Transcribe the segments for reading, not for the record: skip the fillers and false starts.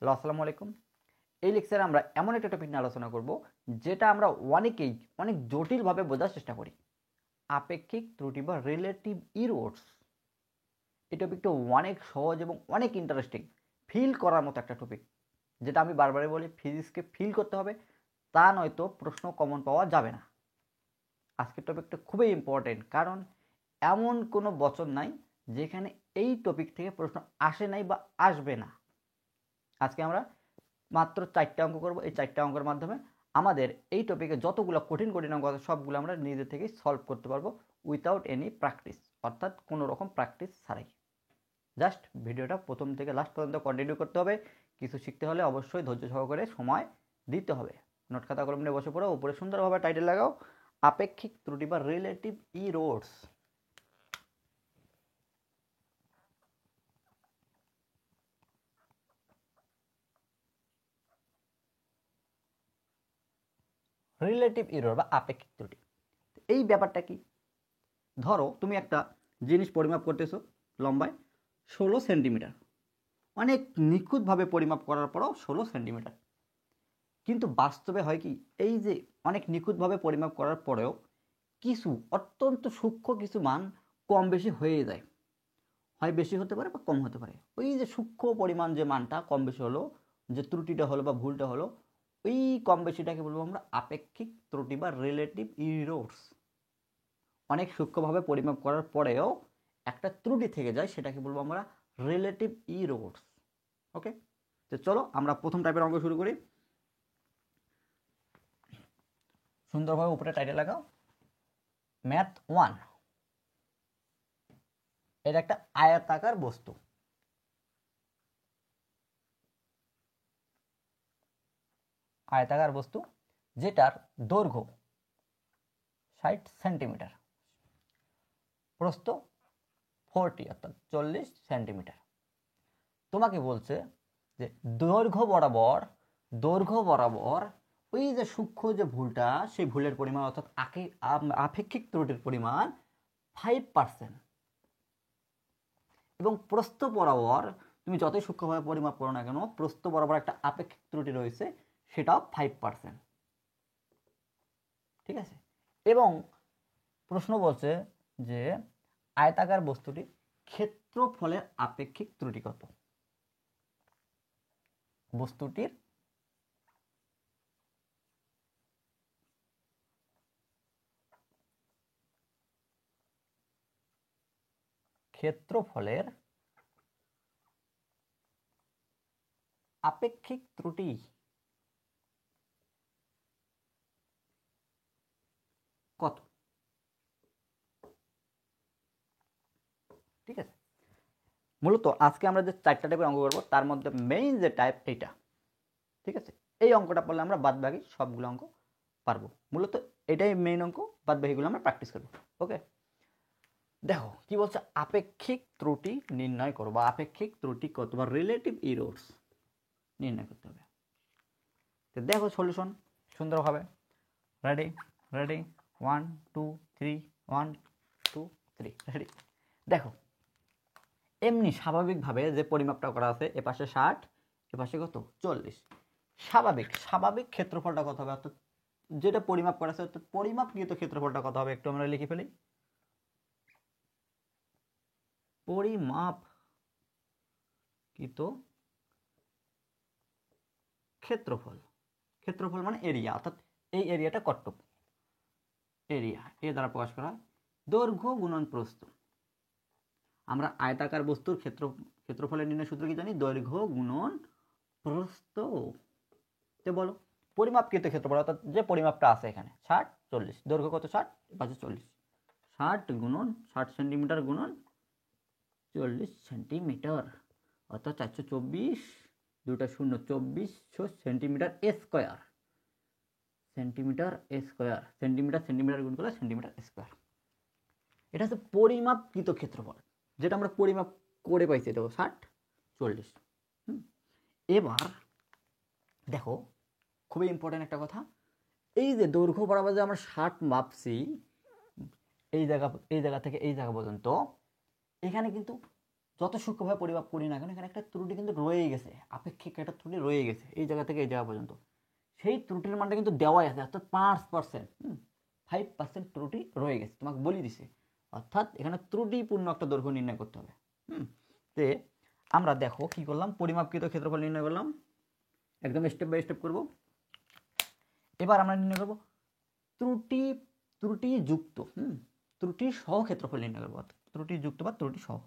Hello, আসসালামু আলাইকুম। এই লেকচারে আমরা এমন একটা টপিক নিয়ে আলোচনা করব যেটা আমরা অনেকেই অনেক জটিলভাবে বোঝার চেষ্টা করি। আপেক্ষিক ত্রুটি বা রিলেটিভ ইরোর্স। এই টপিকটা অনেক সহজ এবং অনেক ইন্টারেস্টিং, ফিল করার মতো একটা টপিক, যেটা আমি বারবারই বলি ফিজিক্সকে ফিল করতে হবে, তা নয়তো প্রশ্ন কমন পাওয়া যাবে না। আজকের টপিকটা খুবই ইম্পর্টেন্ট, কারণ এমন কোনো বছর নাই যেখানে এই টপিক থেকে প্রশ্ন আসে নাই বা আসবে না। আজকে আমরা মাত্র 4টা অঙ্ক করব। এই 4টা অঙ্কের মাধ্যমে আমাদের এই টপিকে যতগুলো কঠিন কঠিন অঙ্ক আছে সবগুলো আমরা নিজে থেকেই সলভ করতে পারবো উইথাউট এনি প্র্যাকটিস, অর্থাৎ কোনো রকম প্র্যাকটিস ছাড়াই। জাস্ট ভিডিওটা প্রথম থেকে লাস্ট পর্যন্ত কন্টিনিউ করতে হবে। কিছু শিখতে হলে অবশ্যই ধৈর্য সহকারে সময় দিতে হবে। নোট খাতা কলম নিয়ে বসে পড়ো, উপরে সুন্দরভাবে টাইটেল লাগাও, আপেক্ষিক ত্রুটি বা রিলেটিভ ইরোর্স। রিলেটিভ ইরোর বা আপেক্ষিক ত্রুটি, এই ব্যাপারটা কি? ধরো তুমি একটা জিনিস পরিমাপ করতেছো লম্বায় 16 সেন্টিমিটার, অনেক নিখুঁতভাবে পরিমাপ করার পরও 16 সেন্টিমিটার। কিন্তু বাস্তবে হয় কি, এই যে অনেক নিখুঁতভাবে পরিমাপ করার পরেও কিছু অত্যন্ত সূক্ষ্ম কিছু মান কম বেশি হয়ে যায়। হয় বেশি হতে পারে বা কম হতে পারে। ওই যে সূক্ষ্ম পরিমাণ যে মানটা কম বেশি হলো, যে ত্রুটিটা হলো বা ভুলটা হলো, ওই কম বেশিটাকে বলবো আমরা আপেক্ষিক ত্রুটি বা রিলেটিভ ইরোর্স। অনেক সূক্ষ্মভাবে পরিমাপ করার পরেও একটা ত্রুটি থেকে যায়, সেটাকে বলবো আমরা রিলেটিভ ইরোর্স। ওকে, তো চলো আমরা প্রথম টাইপের অঙ্ক শুরু করি। সুন্দরভাবে উপরে টাইটেল লাগাও, ম্যাথ 1। এটা একটা আয়তাকার বস্তু। আয়তাকার বস্তু যেটার দৈর্ঘ্য 60 সেন্টিমিটার, প্রস্থ 40 অর্থাৎ 40 সেন্টিমিটার। তোমাকে বলছে যে দৈর্ঘ্য বরাবর ওই যে সূক্ষ্ম যে ভুলটা, সেই ভুলের পরিমাণ অর্থাৎ আপেক্ষিক ত্রুটির পরিমাণ 5%, এবং প্রস্থ বরাবর তুমি যতই সূক্ষ্মভাবে পরিমাপ করো না কেন, প্রস্থ বরাবর একটা আপেক্ষিক ত্রুটি রয়েছে, সেটাও 5%। ঠিক আছে, এবং প্রশ্ন বলছে যে আয়তাকার বস্তুটির ক্ষেত্রফলের আপেক্ষিক ত্রুটি কত। বস্তুটির ক্ষেত্রফলের আপেক্ষিক ত্রুটি কত? ঠিক আছে, মূলত আজকে আমরা যে 4টা টাইপের অঙ্ক করবো তার মধ্যে মেইন যে টাইপ এইটা। ঠিক আছে, এই অঙ্কটা পড়লে আমরা বাদ বাকি সবগুলো অঙ্ক পারবো। মূলত এটাই মেইন অঙ্ক, বাদ বাকিগুলো আমরা প্র্যাকটিস করবো। ওকে, দেখো কি বলছে, আপেক্ষিক ত্রুটি নির্ণয় করো বা আপেক্ষিক ত্রুটি কত বা রিলেটিভ ইরোর্স নির্ণয় করতে হবে। তো দেখো সলিউশন সুন্দরভাবে, রেডি রেডি 1 2 3 1 2 3 রেডি। দেখো এমনি স্বাভাবিকভাবে যে পরিমাপটা করা আছে, এপাশে 60, এপাশে কত 40, স্বাভাবিক ক্ষেত্রফলটা কত হবে, অর্থাৎ যেটা পরিমাপ করা আছে অর্থাৎ পরিমাপকৃত ক্ষেত্রফলটা কত হবে, একটু আমরা লিখে ফেলি। পরিমাপকৃত ক্ষেত্রফল, ক্ষেত্রফল মানে এরিয়া, অর্থাৎ এই এরিয়াটা কতটুকু, এরিয়া এ দ্বারা প্রকাশ করা হয়। দৈর্ঘ্য গুণন প্রস্থ, আমরা আয়তাকার বস্তুর ক্ষেত্রফলের নির্ণয় সূত্র কি জানি, দৈর্ঘ্য গুণন প্রস্থ। তো বলো পরিমাপকৃত ক্ষেত্রফল অর্থাৎ যে পরিমাপটা আছে এখানে 60 40, দৈর্ঘ্য কত 60, পাশে 40, 60 গুণন 60 সেন্টিমিটার গুণন 40 সেন্টিমিটার, অর্থাৎ 424, দুটা শূন্য 2400 centimetre square. Centimetre square, centimetre গুণ করলে সেন্টিমিটার স্কোয়ার। এটা হচ্ছে পরিমাপকৃত ক্ষেত্রফল, যেটা আমরা পরিমাপ করে পাইছি, দেখো 60 40। এবার দেখো খুবই ইম্পর্টেন্ট একটা কথা, এই যে দৈর্ঘ্য বরাবর যে আমরা 60 মাপছি, এই জায়গা থেকে এই জায়গা পর্যন্ত, এখানে কিন্তু যত সূক্ষ্মভাবে পরিমাপ করি না কেন এখানে একটা ত্রুটি কিন্তু রয়েই গেছে, আপেক্ষিক একটা ত্রুটি রয়ে গেছে এই জায়গা থেকে এই জায়গা পর্যন্ত। সেই ত্রুটির মানটা কিন্তু দেওয়াই আছে, অর্থাৎ 5%, 5% ত্রুটি রয়ে গেছে, তোমাকে বলে দিছে। অর্থাৎ এখানে ত্রুটিপূর্ণ একটা দৈর্ঘ্য নির্ণয় করতে হবে। তে আমরা দেখো কি করলাম, পরিমাপকৃত ক্ষেত্রফল নির্ণয় করলাম, একদম স্টেপ বাই স্টেপ করব। এবার আমরা নির্ণয় করব ত্রুটিযুক্ত ত্রুটি সহ ক্ষেত্রফল নির্ণয় করবো, ত্রুটিযুক্ত বা ত্রুটি সহ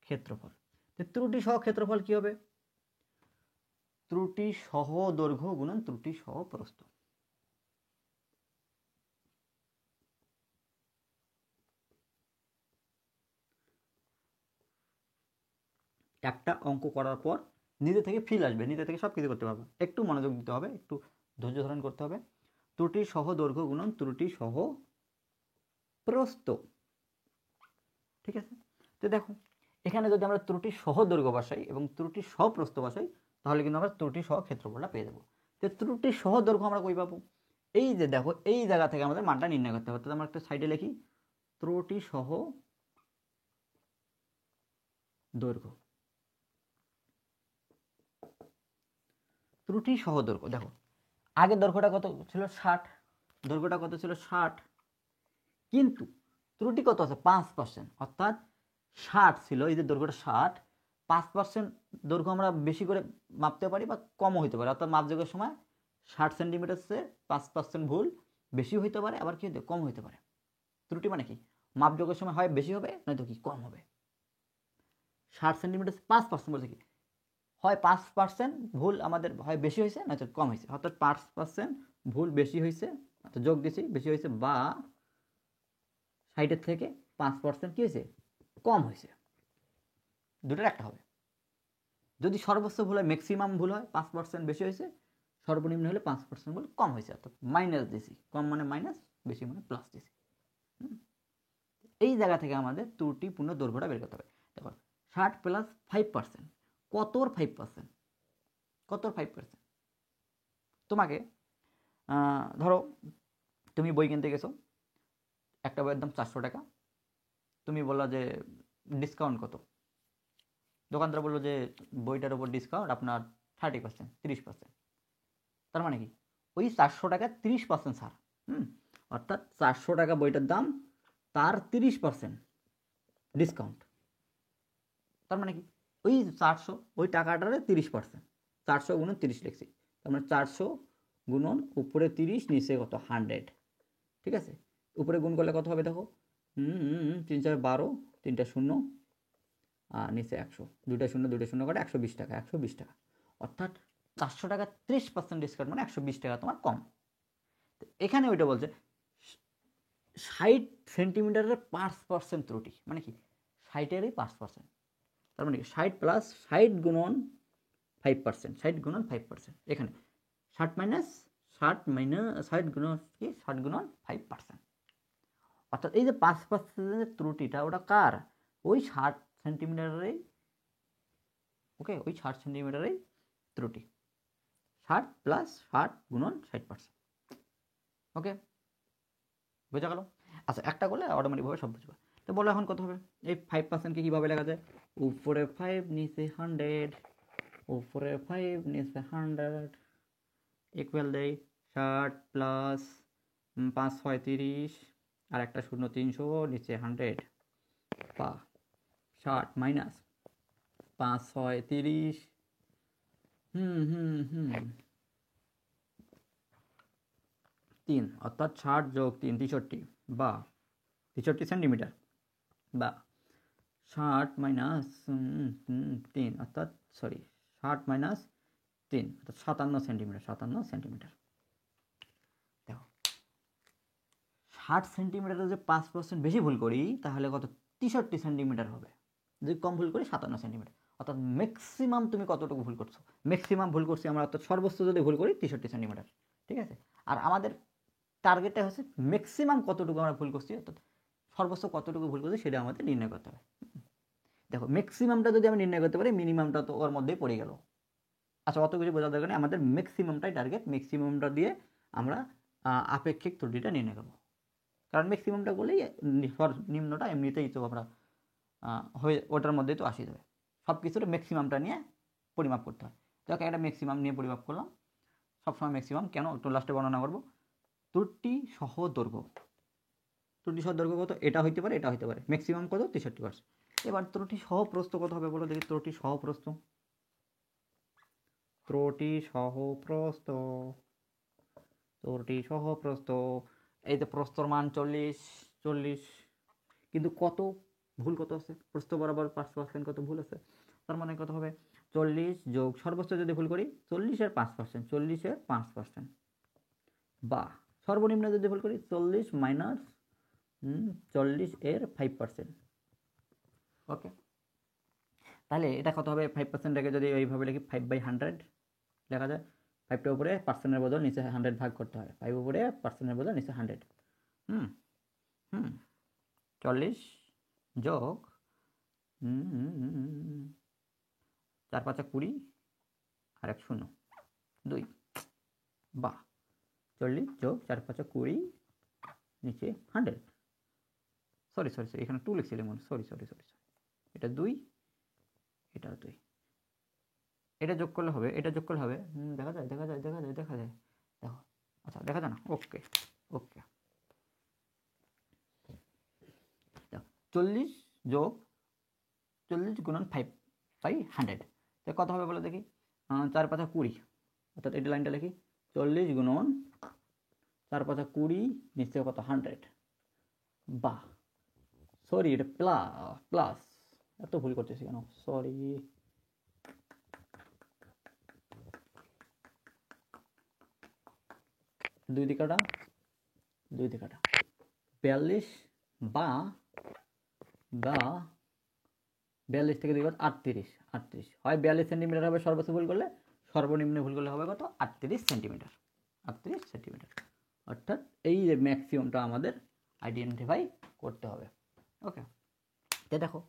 ক্ষেত্রফল। ত্রুটি সহ ক্ষেত্রফল কি হবে? ত্রুটি সহ দৈর্ঘ্য গুণন ত্রুটি সহ প্রস্থ। একটা অঙ্ক করার পর নিজে থেকে ফিল আসবে, নিজে থেকে সব কিছু করতে পারবে, একটু মনোযোগ দিতে হবে, একটু ধৈর্য ধারণ করতে হবে। ত্রুটি সহ দৈর্ঘ্য গুণন ত্রুটি সহ প্রস্থ, ঠিক আছে? তো দেখো এখানে যদি আমরা ত্রুটি সহ দৈর্ঘ্য বসাই এবং ত্রুটি সহ প্রস্থ বসাই তাহলে কিন্তু আমরা ত্রুটি সহ ক্ষেত্রফলটা পেয়ে যাবো। তো ত্রুটি সহ দৈর্ঘ্য আমরা কই পাবো? এই যে দেখো এই জায়গা থেকে আমাদের মানটা নির্ণয় করতে হবে। তো আমরা একটা সাইডে লিখি ত্রুটি সহ দৈর্ঘ্য, ত্রুটি সহ দৈর্ঘ্য। দেখো আগের দৈর্ঘ্যটা কত ছিল? 60, দৈর্ঘ্যটা কত ছিল? 60, কিন্তু ত্রুটি কত আছে? 5%, অর্থাৎ 60 ছিল, এই যে দৈর্ঘ্যটা 60, 5% দৈর্ঘ্য আমরা বেশি করে মাপতে পারি বা কমও হইতে পারে, অর্থাৎ মাপযোগের সময় 60 সেন্টিমিটার চেয়ে 5% ভুল বেশি হইতে পারে, আবার কি হইতে কম হইতে পারে। ত্রুটি মানে কি? মাপযোগের সময় হয় বেশি হবে নয়তো কি কম হবে। 60 সেন্টিমিটার 5% বলছে কি হয় 5% ভুল আমাদের হয় বেশি হয়েছে নয়তো কম হয়েছে, অর্থাৎ 5% ভুল বেশি হয়েছে, অর্থাৎ যোগ দিছি বেশি হয়েছে, বা সাইডের থেকে 5% কি হয়েছে? কম হয়েছে, দুটোর একটা হবে। যদি সর্বোচ্চ ভুল হয়, ম্যাক্সিমাম ভুল হয় 5% বেশি হয়েছে, সর্বনিম্ন হলে 5% ভুল কম হয়েছে, অর্থাৎ মাইনাস দিছি, কম মানে মাইনাস, বেশি মানে প্লাস দিছি। এই জায়গা থেকে আমাদের ত্রুটিপূর্ণ দৈর্ঘ্যটা বের করতে হবে। দেখো 60 প্লাস 5%, কতর 5%? কতর 5%? তোমাকে ধরো তুমি বই কিনতে গেছো, একটা বইয়ের দাম 400 টাকা, তুমি বললা যে ডিসকাউন্ট কত? দোকানদার বললো যে বইটার উপর ডিসকাউন্ট আপনার 30%, 30%। তার মানে কি ওই 400 টাকা 30% ছাড়, অর্থাৎ 400 টাকা বইটার দাম, তার 30% ডিসকাউন্ট। তার মানে কি ওই 400 ওই টাকাটারে 30%, 400 গুণন 30 লিখছি, তার মানে 400 গুণন উপরে 30 নিচে কত? 100, ঠিক আছে? উপরে গুণ করলে কত হবে দেখো, 3 4 12, 3টা শূন্য, আর নিচে 100, 2টা শূন্য 2টা শূন্য করে 120 টাকা, 120 টাকা, অর্থাৎ 400 টাকা 30% ডিসকাউন্ট মানে 120 টাকা তোমার কম। এখানে ওইটা বলছে 60 সেন্টিমিটারের 5% ত্রুটি, মানে কি 60-এরই 5%, তার মানে 60 প্লাস 60 গুণন 5%, 60 গুণন 5%, এখানে 60 মাইনাস 60 গুণন কি 60 গুণন 5%, অর্থাৎ এই যে 5%-এর ত্রুটিটা ওটা কার? ওই 60 সেন্টিমিটারেরই, ওকে, ওই 60 সেন্টিমিটারেই ত্রুটি, 60 প্লাস 60 গুণন 60%, ওকে, বোঝা গেল? আচ্ছা একটা করলে অটোমেটিকভাবে সব বুঝবে। তো বলো এখন কত হবে? এই 5%কে কীভাবে লেখা যায়? উপরে 5 নিচে 100, উপরে 5 নিচে 100 ইকুয়াল দেয় 60 প্লাস 5 6 30 আর একটা শূন্য 300 নিচে 100, বা 60 মাইনাস 5 6 30 3, অর্থাৎ 60 যোগ 3 63, বা 63 সেন্টিমিটার, বা 60 মাইনাস 3 অর্থাৎ 60 মাইনাস 3 অর্থাৎ 57 সেন্টিমিটার, 57 সেন্টিমিটার। দেখো 60 সেন্টিমিটারে যে 5% বেশি ভুল করি তাহলে কত? 63 সেন্টিমিটার হবে। যদি কম ভুল করি 57 সেন্টিমিটার, অর্থাৎ ম্যাক্সিমাম তুমি কতটুকু ভুল করছো? ম্যাক্সিমাম ভুল করছি আমরা, অর্থাৎ সর্বোচ্চ যদি ভুল করি 63 সেন্টিমিটার, ঠিক আছে? আর আমাদের টার্গেটটা হচ্ছে ম্যাক্সিমাম কতটুকু আমরা ভুল করছি, অর্থাৎ সর্বোচ্চ কতটুকু ভুল করছি সেটা আমাদের নির্ণয় করতে হবে। দেখো ম্যাক্সিমামটা যদি আমি নির্ণয় করতে পারি, মিনিমামটা তো ওর মধ্যেই পড়ে গেল। আচ্ছা অত কিছু বোঝার দরকার নেই, আমাদের ম্যাক্সিমামটাই টার্গেট, ম্যাক্সিমামটা দিয়ে আমরা আপেক্ষিক ত্রুটিটা নির্ণয় করবো, কারণ ম্যাক্সিমামটা করলেই নিম্নটা এমনিতেই তো আমরা হয়ে ওটার মধ্যেই তো আসি যাবে। সব কিছুর ম্যাক্সিমামটা নিয়ে পরিমাপ করতে হয়। যাকে একটা ম্যাক্সিমাম নিয়ে পরিমাপ করলাম, সবসময় ম্যাক্সিমাম কেন একটু লাস্টে বর্ণনা করবো। ত্রুটি সহ দৈর্ঘ্য, ত্রুটি সহ দৈর্ঘ্য কত, এটা হইতে পারে, এটা হইতে পারে, ম্যাক্সিমাম কত 63%। এবার ত্রুটি সহ প্রস্থ কত হবে বলো দেখি, ত্রুটি সহ প্রস্থ, ত্রুটি সহ প্রস্থ, ত্রুটি সহ প্রস্থ, এই যে প্রস্থর মান 40, কিন্তু কত ভুল কত আছে, প্রস্থ বরাবর 5% কত ভুল আছে, তার মানে কত হবে 40 যোগ সর্বোচ্চ যদি ভুল করি 40-এর 5%, 40-এর 5%, বা সর্বনিম্ন যদি ভুল করি 40 মাইনাস 40-এর 5%। ওকে, তাহলে এটা কত হবে, 5%টাকে যদি এইভাবে লিখি 5/100 লেখা যায়, 5টা উপরে পার্সেন্টের বদল নিচে 100 ভাগ করতে হয়, 5 উপরে পার্সেন্টের বদল নিচে 100, 40 যোগ 4×5 = 20 আর 1 0 2, বা 40 যোগ 4×5 = 20 নিচে 100, সরি এখানে 2 লিখছিলাম, সরি এটা 2, এটা 2, এটা যোগ করলে হবে, এটা যোগ করলে হবে, দেখা যায় দেখো, আচ্ছা দেখা যায় না, ওকে 40 যোগ 40 গুণন 5/100, তো কত হবে বলো দেখি, 4×5 = 20, অর্থাৎ এই লাইনটা লিখি 40 গুণন 4×5 = 20 নিচে কত 100, বা সরি এটা প্লাস, এত ভুল করতেছি কেন, সরি, দুই দিকে কাটা 42, বা 42 থেকে 2 38, হয় 42 সেন্টিমিটার হবে সর্বোচ্চ ভুল করলে, সর্বনিম্ন ভুল করলে হবে কত 38 সেন্টিমিটার, অর্থাৎ এই যে ম্যাক্সিমামটা আমাদের আইডেন্টিফাই করতে হবে। ওকে, তো দেখো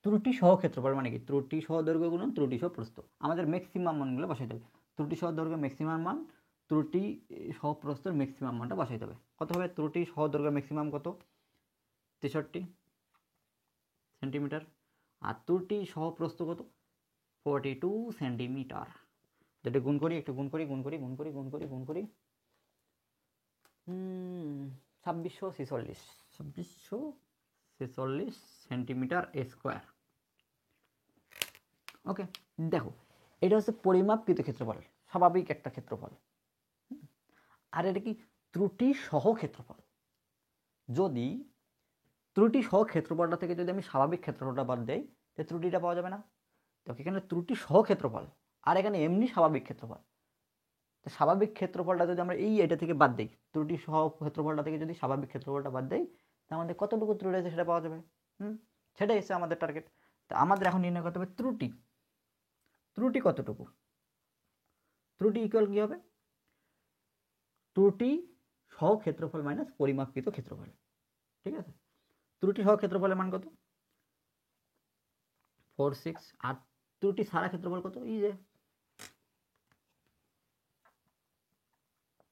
ত্রুটি সহ ক্ষেত্রফল মানে কি, ত্রুটি সহ দৈর্ঘ্য গুণন ত্রুটি সহ প্রস্থ, আমাদের ম্যাক্সিমাম মানগুলো বসাইতে হবে, ত্রুটি সহ দৈর্ঘ্য ম্যাক্সিমাম মান, ত্রুটি সহ প্রস্থের ম্যাক্সিমাম মানটা বসাইতে হবে। কত হবে, ত্রুটি সহ দৈর্ঘ্য ম্যাক্সিমাম কত 63 সেন্টিমিটার, আর ত্রুটি সহ প্রস্থ কত 42 সেন্টিমিটার, যেটা গুণ করি 2646 সেন্টিমিটার স্কোয়ার। ওকে, দেখো এটা হচ্ছে পরিমাপকৃত ক্ষেত্রফল, স্বাভাবিক একটা ক্ষেত্রফল, আর এটা কি ত্রুটি সহ ক্ষেত্রফল। যদি ত্রুটি সহ ক্ষেত্রফলটা থেকে যদি আমি স্বাভাবিক ক্ষেত্রফলটা বাদ দেই, তাহলে ত্রুটিটা পাওয়া যাবে না। তো এখানে ত্রুটি সহ ক্ষেত্রফল, আর এখানে এমনি স্বাভাবিক ক্ষেত্রফল, তো স্বাভাবিক ক্ষেত্রফলটা যদি আমরা এটা থেকে বাদ দিই, ত্রুটি সহ ক্ষেত্রফলটা থেকে যদি স্বাভাবিক ক্ষেত্রফলটা বাদ দেই, তা আমাদের কতটুকু ত্রুটি আছে সেটা পাওয়া যাবে। সেটাই হচ্ছে আমাদের টার্গেট। তো আমাদের এখন নির্ণয় করতে হবে ত্রুটি কতটুকু, ত্রুটি ইকুয়াল কি হবে, ত্রুটি সহ ক্ষেত্রফল মাইনাস পরিমাপকৃত ক্ষেত্রফল। ঠিক আছে, ত্রুটি সহ ক্ষেত্রফলের মান কত 46, আর ত্রুটি সারা ক্ষেত্রফল কত, এই যে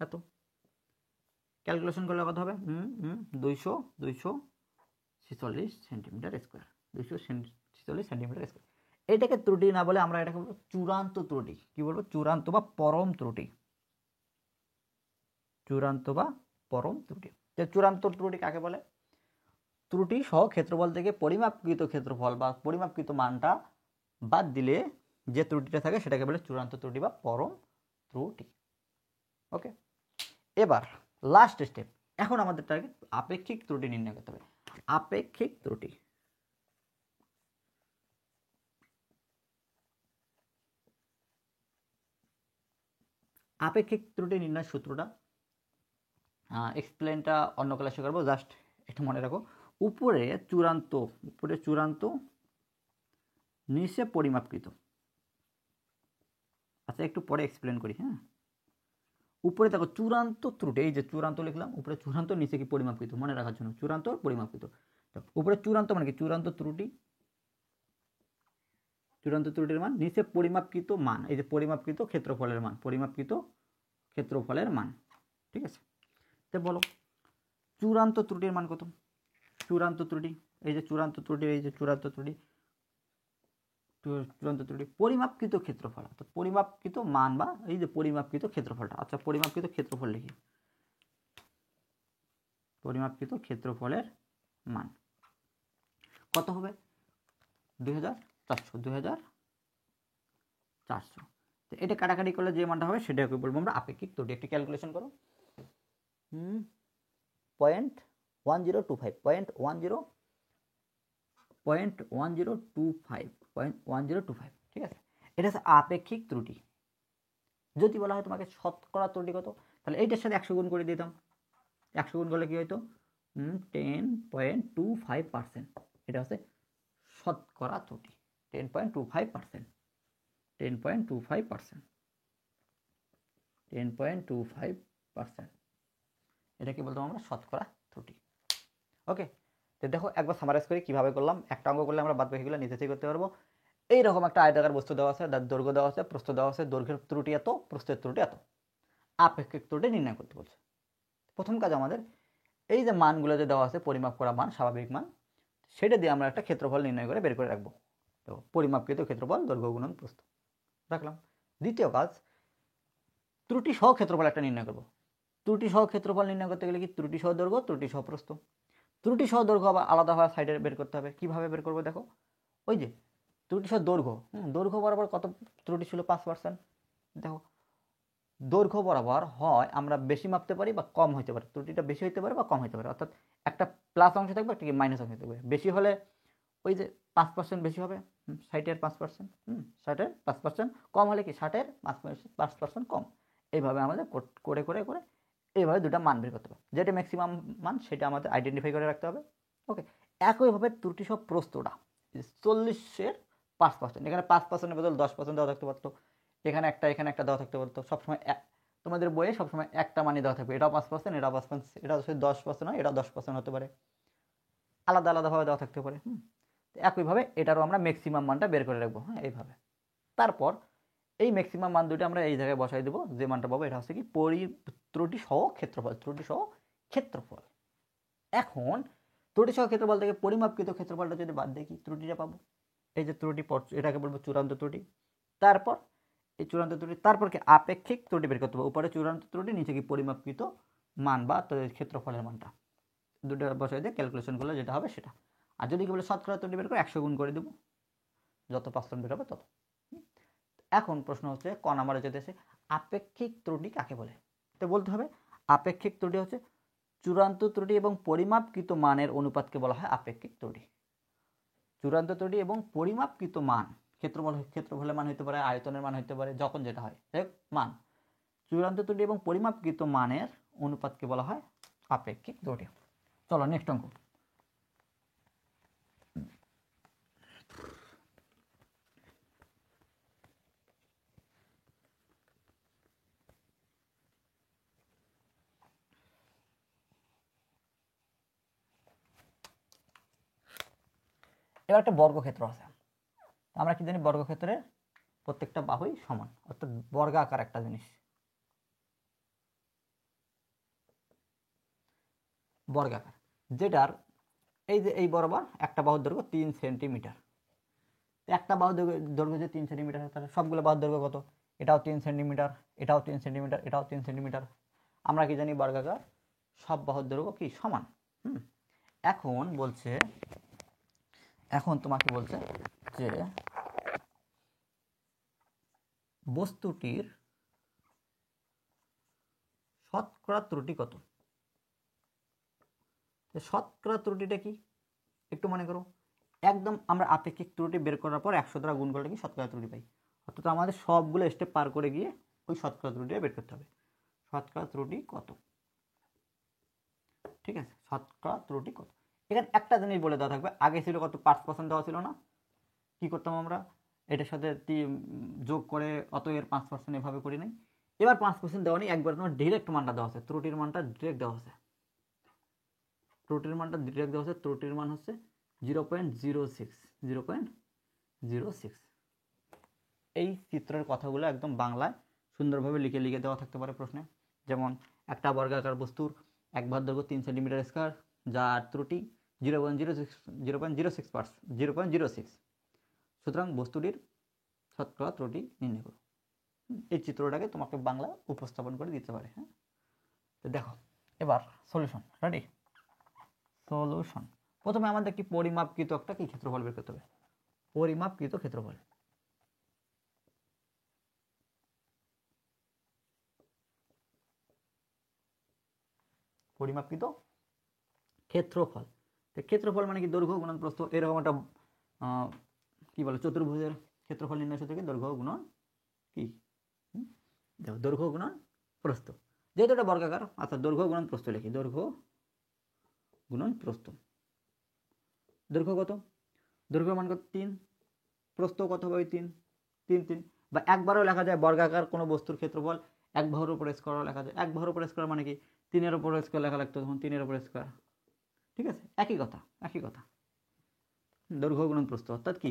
এত, ক্যালকুলেশন করলে কত হবে 246 সেন্টিমিটার স্কোয়ার, 246 সেন্টিমিটার স্কোয়ার। এটাকে ত্রুটি না বলে আমরা এটাকে বলবো চূড়ান্ত ত্রুটি। কি বলবো, চূড়ান্ত বা পরম ত্রুটি, চূড়ান্ত ত্রুটি কাকে বলে, ত্রুটি সহ ক্ষেত্রফল থেকে পরিমাপকৃত ক্ষেত্রফল বা পরিমাপকৃত মানটা বাদ দিলে যে ত্রুটিটা থাকে সেটাকে বলে চূড়ান্ত ত্রুটি বা পরম ত্রুটি। ওকে, এবার লাস্ট স্টেপ, এখন আমাদের টার্গেট আপেক্ষিক ত্রুটি নির্ণয় করতে হবে। আপেক্ষিক ত্রুটি, আপেক্ষিক ত্রুটি নির্ণয়ের সূত্রটা এক্সপ্লেনটা অন্য ক্লাসে করবো, জাস্ট একটু মনে রাখো, উপরে চূড়ান্ত নিচে পরিমাপকৃত। আচ্ছা একটু পরে এক্সপ্লেন করি। হ্যাঁ, উপরে দেখো চূড়ান্ত ত্রুটি, এই যে চূড়ান্ত লিখলাম, উপরে চূড়ান্ত নিচে কি পরিমাপকৃত, মনে রাখার জন্য চূড়ান্ত পরিমাপকৃত। উপরে চূড়ান্ত মানে কি, চূড়ান্ত ত্রুটির মান, নিচে পরিমাপকৃত মান, এই যে পরিমাপকৃত ক্ষেত্রফলের মান, ঠিক আছে। তো বলো চূড়ান্ত ত্রুটির মান কত? চূড়ান্ত ত্রুটি, এই যে চূড়ান্ত ত্রুটি, এই যে চূড়ান্ত ত্রুটি, চূড়ান্ত ত্রুটি পরিমাপকৃত ক্ষেত্রফল, অর্থাৎ পরিমাপকৃত মান বা এই যে পরিমাপকৃত ক্ষেত্রফলটা। আচ্ছা পরিমাপকৃত ক্ষেত্রফল লিখি, পরিমাপকৃত ক্ষেত্রফলের মান কত হবে? 2400, 2400। তো এটা কাটাকাটি করলে যে মানটা হবে সেটাকে বলবো আমরা আপেক্ষিক ত্রুটি। একটি ক্যালকুলেশন করো। 0.1025, 0.1025, ঠিক আছে। এটা হচ্ছে আপেক্ষিক ত্রুটি। যদি বলা হয় তোমাকে শতকরা ত্রুটি কত, তাহলে এইটার সাথে 100 গুণ করে দিতাম। 100 গুণ করলে কি হইতো? 10.25%। এটা হচ্ছে শতকরা ত্রুটি, 10.25%, 10.25%, 10.25%। এটাকে বলতাম আমরা শতকরা ত্রুটি। ওকে, তো দেখো একবার সামারাইজ করি কীভাবে করলাম। একটা অঙ্ক করলে আমরা বাদ বাকিগুলো নিজে থেকে করতে পারবো। এইরকম একটা আয়তাকার বস্তু দেওয়া আছে, তার দৈর্ঘ্য দেওয়া আছে, প্রস্থ দেওয়া আছে, দৈর্ঘ্যের ত্রুটি এত, প্রস্থের ত্রুটি এত, আপেক্ষিক ত্রুটি নির্ণয় করতে বলছে। প্রথম কাজ আমাদের এই যে মানগুলো যে দেওয়া আছে, পরিমাপ করা মান, স্বাভাবিক মান, সেটা দিয়ে আমরা একটা ক্ষেত্রফল নির্ণয় করে বের করে রাখবো। তো পরিমাপকৃত ক্ষেত্রফল দৈর্ঘ্য গুণন প্রস্থ রাখলাম। দ্বিতীয় কাজ, ত্রুটি সহ ক্ষেত্রফল একটা নির্ণয় করবো। ত্রুটি সহ ক্ষেত্রফল নির্ণয় করতে গেলে কি ত্রুটি সহ দৈর্ঘ্য, ত্রুটি সহ প্রস্থ। ত্রুটি সহ দৈর্ঘ্য আবার আলাদাভাবে সাইডে বের করতে হবে। কিভাবে বের করবো দেখো, ওই যে ত্রুটি সহ দৈর্ঘ্য, দৈর্ঘ্য বরাবর কত ত্রুটি ছিল? 5%। দেখো দৈর্ঘ্য বরাবর হয় আমরা বেশি মাপতে পারি বা কম হইতে পারে, ত্রুটিটা বেশি হইতে পারে বা কম হইতে পারে, অর্থাৎ একটা প্লাস অংশ থাকবে, একটা মাইনাস অংশ থাকবে। বেশি হলে ওই যে 5% বেশি হবে, 60-এর 5%, 60-এর 5%, কম হলে কি 60-এর 5% কম। এইভাবে আমাদের করে করে করে এইভাবে দুটা মান বের করতে হবে। যেটা ম্যাক্সিমাম মান সেটা আমাদের আইডেন্টিফাই করে রাখতে হবে। ওকে, একইভাবে ত্রুটি সহ প্রস্থটা 40-এর 5%, এখানে 5%-এর বদল 10% দেওয়া থাকতে পারতো, এখানে একটা দেওয়া থাকতে পারতো। সবসময় তোমাদের বইয়ে সবসময় একটা মানই দেওয়া থাকবে, এটাও 5%, এটাও 5%, এটা 10% হয়, এটাও 10% হতে পারে, আলাদা আলাদাভাবে দেওয়া থাকতে পারে। একইভাবে এটারও আমরা ম্যাক্সিমাম মানটা বের করে রাখবো, এইভাবে। তারপর এই ম্যাক্সিমাম মান দুটো আমরা এই জায়গায় বসাই দেবো, যে মানটা পাবো এটা হচ্ছে কি ত্রুটি সহ ক্ষেত্রফল, ত্রুটি সহ ক্ষেত্রফল। এখন ত্রুটি সহ ক্ষেত্রফল থেকে পরিমাপকৃত ক্ষেত্রফলটা যদি বাদ দেখি, ত্রুটিটা পাবো। এই যে ত্রুটি, এটাকে বলবো চূড়ান্ত ত্রুটি। তারপর এই চূড়ান্ত ত্রুটি, তারপর কি আপেক্ষিক ত্রুটি বের করতে হবে। উপরে চূড়ান্ত ত্রুটি, নিচে কি পরিমাপকৃত মান বা ক্ষেত্রফলের মানটা, দুটো বসাই দিয়ে ক্যালকুলেশন করলে যেটা হবে সেটা। আর যদি কি বলে শতকরা ত্রুটি বের করে 100 গুণ করে দেবো, যত পার্সেন্ট বের হবে তত। এখন প্রশ্ন হচ্ছে ক নাম্বারে যেতে এসে আপেক্ষিক ত্রুটি কাকে বলে। তো বলতে হবে আপেক্ষিক ত্রুটি হচ্ছে চূড়ান্ত ত্রুটি এবং পরিমাপকৃত মানের অনুপাতকে বলা হয় আপেক্ষিক ত্রুটি। চূড়ান্ত ত্রুটি এবং পরিমাপকৃত মান, ক্ষেত্রফলের মান হতে পারে, আয়তনের মান হতে পারে, যখন যেটা হয় মান। চূড়ান্ত ত্রুটি এবং পরিমাপকৃত মানের অনুপাতকে বলা হয় আপেক্ষিক ত্রুটি। চলো নেক্সট অঙ্ক। এবার একটা বর্গক্ষেত্র আছে। আমরা কি জানি বর্গক্ষেত্রের প্রত্যেকটা বাহুই সমান, অর্থাৎ বর্গাকার একটা জিনিস। বর্গাকার, যেটার এই যে এই বরাবর একটা বাহুর দৈর্ঘ্য 3 সেন্টিমিটার। একটা বাহুর দৈর্ঘ্য যে 3 সেন্টিমিটার, তাহলে সবগুলো বাহুর দৈর্ঘ্য কত? এটাও 3 সেন্টিমিটার, এটাও 3 সেন্টিমিটার, এটাও 3 সেন্টিমিটার। আমরা কি জানি বর্গাকার সব বাহুর দৈর্ঘ্য কি সমান। এখন বলছে, এখন তোমাকে বলছে যে বস্তুটির শতকরা ত্রুটি কত। শতকরা ত্রুটিটা কি একটু মনে করো। একদম আমরা আপেক্ষিক ত্রুটি বের করার পর 100 দ্বারা গুণ করলে কি শতকরা ত্রুটি পাই, অর্থাৎ আমাদের সবগুলো স্টেপ পার করে গিয়ে ওই শতকরা ত্রুটিটা বের করতে হবে। শতকরা ত্রুটি কত, ঠিক আছে, শতকরা ত্রুটি কত। এখানে একটা জিনিস বলে দেওয়া থাকবে, আগে ছিল কত 5% দেওয়া ছিল না, কি করতাম আমরা এটার সাথে যোগ করে অত এর 5% এভাবে করি নাই। এবার 5% দেওয়া নেই, একবার তোমার ডিরেক্ট মানটা দেওয়া আছে, ত্রুটির মানটা ডিরেক্ট দেওয়া আছে, ত্রুটির মানটা ডিরেক্ট দেওয়া আছে। ত্রুটির মান হচ্ছে 0.06, 0.06। এই চিত্রের কথাগুলো একদম বাংলায় সুন্দরভাবে লিখে লিখে দেওয়া থাকতে পারে প্রশ্নে। যেমন একটা বর্গাকার বস্তুর 1 দৈর্ঘ্য 3 সেন্টিমিটার স্কয়ার, যার ত্রুটি 0.06, সুতরাং বস্তুটির শতকরা ত্রুটি নির্ণয় করো। এই চিত্রটাকে তোমাকে বাংলা উপস্থাপন করে দিতে পারে। হ্যাঁ, তো দেখো এবার সলিউশন রেডি। সলিউশন, প্রথমে আমাদের কি পরিমাপকৃত একটা কি ক্ষেত্রফল বের করতে হবে, পরিমাপকৃত ক্ষেত্রফল। পরিমাপকৃত ক্ষেত্রফল, তো ক্ষেত্রফল মানে কি দৈর্ঘ্য গুণন প্রস্থ, এরকম একটা কি বলে চতুর্ভুজের ক্ষেত্রফল নির্ণয় সূত্র কি দৈর্ঘ্য গুণন কি, দেখো দৈর্ঘ্য গুণন প্রস্থ, যেহেতু এটা বর্গাকার অর্থাৎ দৈর্ঘ্য গুণন প্রস্থ লিখি, দৈর্ঘ্য গুণন প্রস্থ। দৈর্ঘ্য কত, দৈর্ঘ্য মান কত 3, প্রস্থ কত হবে 3, 3 3, বা একবারও লেখা যায় বর্গাকার কোনো বস্তুর ক্ষেত্রফল 1 বাহুর উপর স্কয়ারও লেখা যায়। 1 বাহুর উপর স্কয়ার মানে কি 3 এর উপর স্কয়ার লেখা লাগতো, তখন 3 এর উপর স্কয়ার। ঠিক আছে, একই কথা একই কথা। দৈর্ঘ্য গুণন প্রস্থ অর্থাৎ কি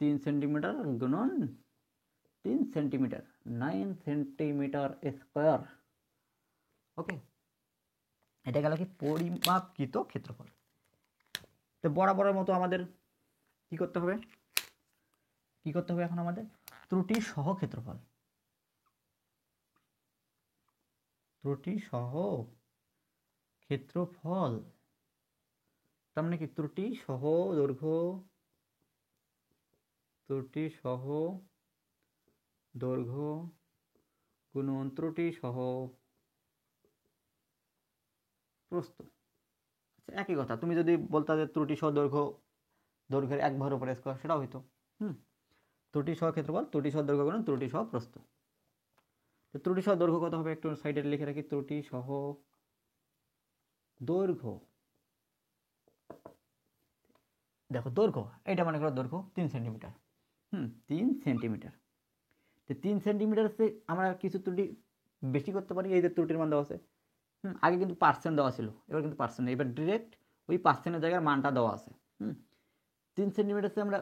3 সেন্টিমিটার গুণন 3 সেন্টিমিটার, 9 সেন্টিমিটার স্কয়ার। ওকে, এটা গেল কি পরিমাপকৃত ক্ষেত্রফল। তো বরাবরের মতো আমাদের কি করতে হবে, কি করতে হবে এখন আমাদের ত্রুটি সহ ক্ষেত্রফল, ত্রুটি সহ ক্ষেত্রফল, তার মানে কি ত্রুটি সহ দৈর্ঘ্য, ত্রুটি সহ দৈর্ঘ্য গুণন ত্রুটি সহ প্রস্থ। আচ্ছা, একই কথা। তুমি যদি বলতা যে ত্রুটি সহ দৈর্ঘ্য, দৈর্ঘ্যের 1 বাহুর উপর স্কয়ার, সেটাও হইতো। ত্রুটি সহ ক্ষেত্রফল, ত্রুটি সহ দৈর্ঘ্য গুণন ত্রুটি সহ প্রস্থ। তো ত্রুটি সহ দৈর্ঘ্য কত হবে একটু সাইডে লিখে রাখি, ত্রুটি সহ দৈর্ঘ্য, দেখো দৈর্ঘ্য এটা মনে করো দৈর্ঘ্য 3 সেন্টিমিটার, 3 সেন্টিমিটার। তো 3 সেন্টিমিটার সে আমরা কিছু ত্রুটি বেশি করতে পারি, এই যে ত্রুটির মান দেওয়া আছে। আগে কিন্তু পার্সেন্ট দেওয়া ছিল, এবার কিন্তু পার্সেন্ট, এবার ডিরেক্ট ওই পার্সেন্টের জায়গায় মানটা দেওয়া আছে। 3 সেন্টিমিটার সে আমরা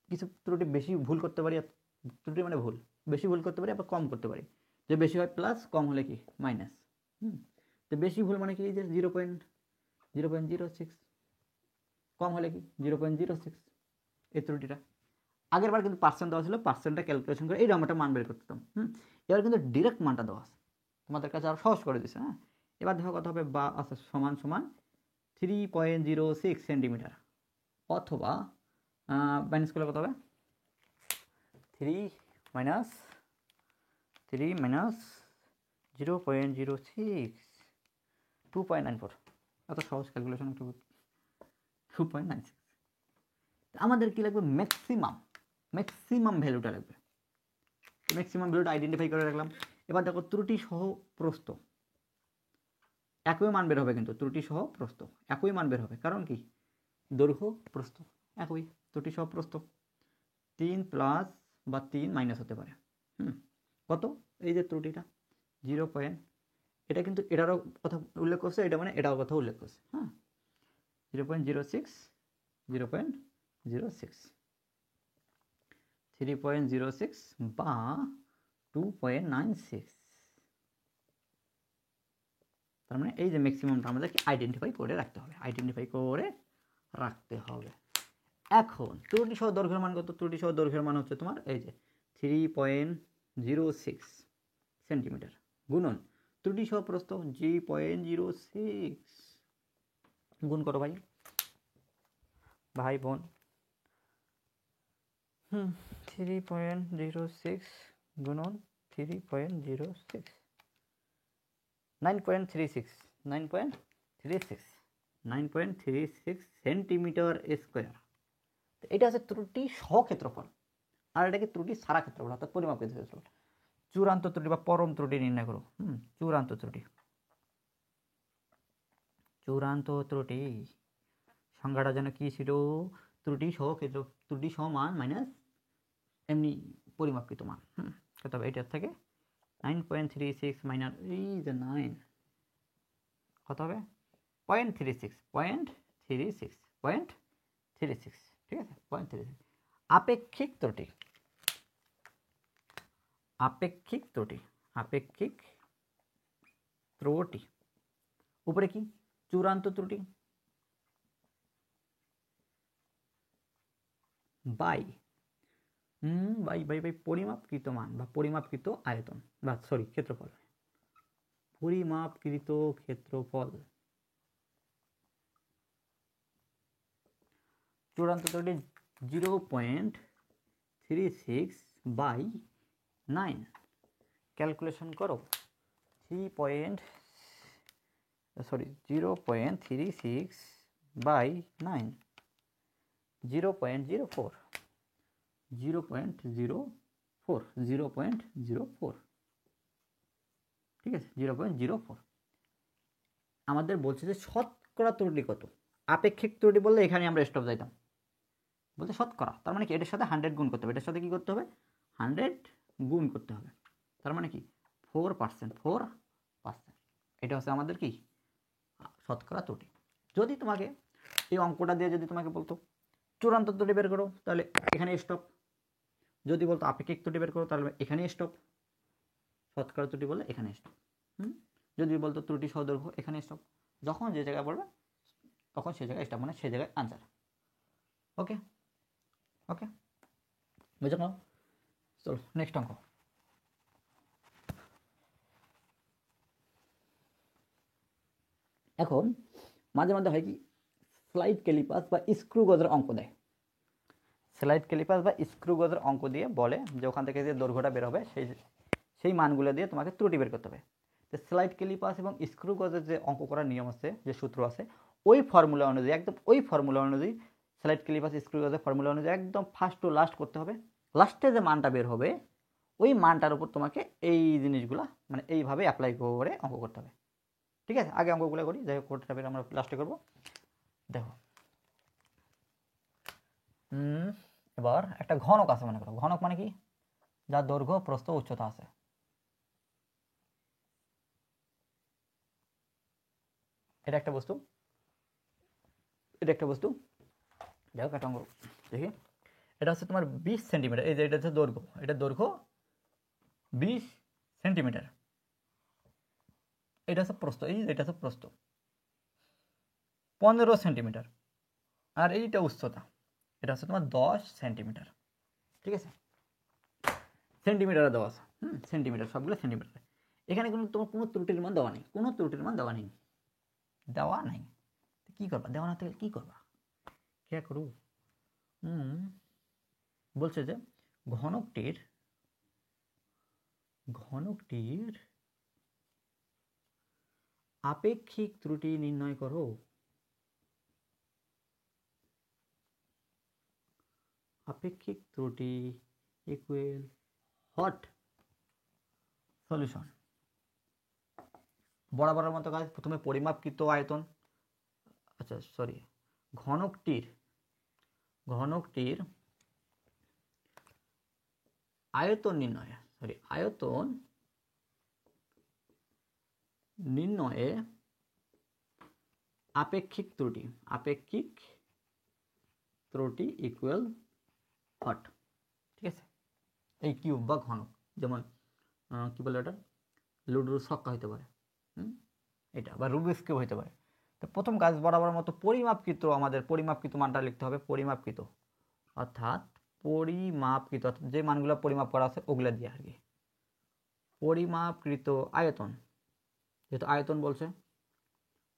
কিছু ত্রুটি বেশি ভুল করতে পারি, ত্রুটি মানে ভুল, বেশি ভুল করতে পারি, আবার কম করতে পারি। যে বেশি হয় প্লাস, কম হলে কি মাইনাস। তো বেশি ভুল মানে কি যে 0.06, কম হলে কি 0.06, এই ত্রুটিটা। আগের বার কিন্তু পার্সেন্ট দেওয়া ছিল, পার্সেন্টটা ক্যালকুলেশন করে এইরকম একটা মান বের করতাম। এবার কিন্তু ডিরেক্ট মানটা দেওয়া আছে, তোমাদের কাছে আরো সহজ করে দিচ্ছে। হ্যাঁ, এবার দেখো কত হবে, বা আচ্ছা সমান সমান 3.06 সেন্টিমিটার, অথবা মাইনাস করলে কত হবে 3 মাইনাস 0.06, 2.94, এত সহজ ক্যালকুলেশন একটু 2.96। আমাদের কি লাগবে ম্যাক্সিমাম, ম্যাক্সিমাম ভ্যালুটা লাগবে, ম্যাক্সিমাম ভ্যালুটা আইডেন্টিফাই করে রাখলাম। এবার দেখো ত্রুটি সহ প্রস্থ, একই মান বের হবে, কিন্তু ত্রুটি সহ প্রস্থ একই মান বের হবে, কারণ কি দৈর্ঘ্য প্রস্থ একই, ত্রুটি সহ প্রস্থ 3 প্লাস বা 3 মাইনাস হতে পারে। কত, এই যে ত্রুটিটা 0. এটা কিন্তু এটারও কথা উল্লেখ করছে, এটা মানে এটাও কথা উল্লেখ করছে। 0.06, 0.06, 3.06 বা 2.96, তার মানে এই যে ম্যাক্সিমামটা আমাদেরকে আইডেন্টিফাই করে রাখতে হবে, আইডেন্টিফাই করে রাখতে হবে। এখন ত্রুটি সহ দৈর্ঘ্যের মান কত, ত্রুটি সহ দৈর্ঘ্যের মান হচ্ছে তোমার এই যে 3.06 সেন্টিমিটার গুণন ত্রুটি সহ প্রস্থ 3.06, গুণ করো ভাই, ভাই বোন। 3.06 গুণন 3.06, 9.36 সেন্টিমিটার স্কোয়ার। এটা হচ্ছে ত্রুটি সহ ক্ষেত্রফল, আর এটাকে ত্রুটি ছাড়া ক্ষেত্রফল অর্থাৎ পরিমাপিত ক্ষেত্রফল। চূড়ান্ত ত্রুটি বা পরম ত্রুটি নির্ণয় করো। চূড়ান্ত ত্রুটি, চূড়ান্ত ত্রুটি সংজ্ঞাটা যেন কি ছিল, ত্রুটি সহ ক্ষেত্র, ত্রুটি সহ মান মাইনাস এমনি পরিমাপকৃত মান। কত হবে এটার থেকে 9.36 মাইনাস এই যে 9, কত হবে 0.36, ঠিক আছে 0.36। আপেক্ষিক ত্রুটি, আপেক্ষিক ত্রুটি, আপেক্ষিক ত্রুটি উপরে কি চূড়ান্ত ত্রুটি বাই বাই বাই বাই পরিমাপকৃত মান বা পরিমাপকৃত আয়তন বা সরি ক্ষেত্রফল, পরিমাপকৃত ক্ষেত্রফল। চূড়ান্ত ত্রুটি 0.36 বাই 9, ক্যালকুলেশন করো। 0.36 বাই 9, 0.04, 0.04, ঠিক আছে, 0.04। আমাদের বলছে যে শতকরা ত্রুটি কত। আপেক্ষিক ত্রুটি বললে এখানে আমরা স্টপ যাইতাম, বলতে শতকরা, তার মানে কি এটার সাথে 100 গুণ করতে হবে, এটার সাথে কি করতে হবে 100 গুণ করতে হবে, তার মানে কি 4%, 4%। এটা হচ্ছে আমাদের কি শতকরা ত্রুটি। যদি তোমাকে এই অঙ্কটা দিয়ে যদি তোমাকে বলতো চূড়ান্ত ত্রুটি বের করো, তাহলে এখানে স্টপ। যদি বলতো আপেক্ষিক ত্রুটি বের করো, তাহলে এখানে স্টপ। শতকরা ত্রুটি বললে এখানে স্টপ। যদি বলতো ত্রুটি সদৈর্ঘ্য, এখানে স্টপ। যখন যে জায়গায় বলবে তখন সেই জায়গায় স্টপ, মানে সেই জায়গায় আনসার। ওকে ওকে, বুঝে নাও। চলো নেক্সট অঙ্ক। এখন মাঝে মাঝে হয় কি স্লাইড ক্যালিপাস বা স্ক্রু গজের অঙ্ক দেয়। স্লাইড ক্যালিপাস বা স্ক্রু গজের অঙ্ক দিয়ে বলে যে ওখান থেকে যে দৈর্ঘ্যটা বের হবে সেই মানগুলো দিয়ে তোমাকে ত্রুটি বের করতে হবে। তো স্লাইড ক্যালিপাস এবং স্ক্রু গজের যে অঙ্ক করার নিয়ম আছে, যে সূত্র আছে, ওই ফর্মুলা অনুযায়ী, একদম ওই ফর্মুলা অনুযায়ী স্লাইড ক্যালিপাস স্ক্রু গজের ফর্মুলা অনুযায়ী একদম ফার্স্ট টু লাস্ট করতে হবে। লাস্টে যে মানটা বের হবে ওই মানটার উপর তোমাকে এই জিনিসগুলা মানে এইভাবে অ্যাপ্লাই করে অঙ্ক করতে হবে। ঠিক আছে, আগে অঙ্কগুলো করি, যাই হোক কোডটা বের আমরা লাস্টে করবো। দেখো এবার একটা ঘনক আছে মনে করো। ঘনক মানে কি, যার দৈর্ঘ্য প্রস্থ উচ্চতা আছে। এটা একটা বস্তু, এটা একটা বস্তু। যাই হোক একটা অঙ্ক দেখি। এটা হচ্ছে তোমার 20 সেন্টিমিটার। এই যে এটা হচ্ছে দৈর্ঘ্য, এটা দৈর্ঘ্য 20 সেন্টিমিটার। এটা হচ্ছে প্রস্থ, এই এটা হচ্ছে প্রস্থ 15 সেন্টিমিটার। আর এইটা উচ্চতা, এটা হচ্ছে তোমার 10 সেন্টিমিটার। ঠিক আছে, সেন্টিমিটারে দেওয়া আছে। সেন্টিমিটার, সবগুলো সেন্টিমিটার। এখানে কিন্তু তোমার কোনো ত্রুটির মান দেওয়া নেই, কোনো ত্রুটির মান দেওয়া নেই, দেওয়া নাই। কি করবা, দেওয়া না থাকলে কি করবা, কে করু। বলছে যে ঘনকটির আপেক্ষিক ত্রুটি নির্ণয় করো। আপেক্ষিক ত্রুটি ইকুয়াল হট সলিউশন। বরাবরের মতো কাজ, প্রথমে পরিমাপকৃত আয়তন, আচ্ছা সরি, ঘনকটির আয়তন নির্ণয়, আয়তন নির্ণয়ে আপেক্ষিক ত্রুটি ইকুয়াল হট। ঠিক আছে, এই কিউব বা ঘনক, যেমন কি বলে এটা, লুডোর ছক্কা হইতে পারে, এটা বা রুবিক্স কিউব হইতে পারে। তো প্রথম কাজ বরাবর মতো পরিমাপকৃত, আমাদের পরিমাপকৃত মানটা লিখতে হবে। পরিমাপকৃত অর্থাৎ যে মানগুলো পরিমাপ করা আছে ওগুলা দিয়ে আর কি। পরিমাপকৃত আয়তন, যেহেতু আয়তন বলছে,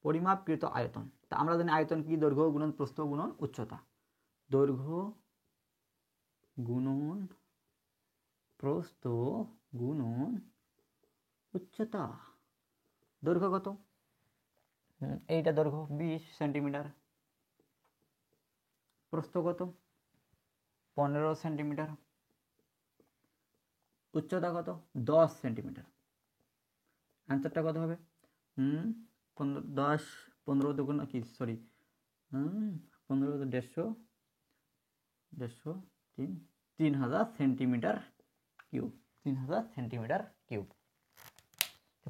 পরিমাপকৃত আয়তন। তা আমরা জানি আয়তন কি, দৈর্ঘ্য গুণন প্রস্থ গুণন উচ্চতা। দৈর্ঘ্য গুণন প্রস্থ গুণন উচ্চতা। দৈর্ঘ্য কত, এইটা দৈর্ঘ্য 20 সেন্টিমিটার। প্রস্থ কত 15 সেন্টিমিটার। উচ্চতা কত 10 সেন্টিমিটার। অ্যান্সারটা কত হবে 10 15 দুগুণ কি sorry 15 150 3000 centimetre cube. 3000 centimetre cube.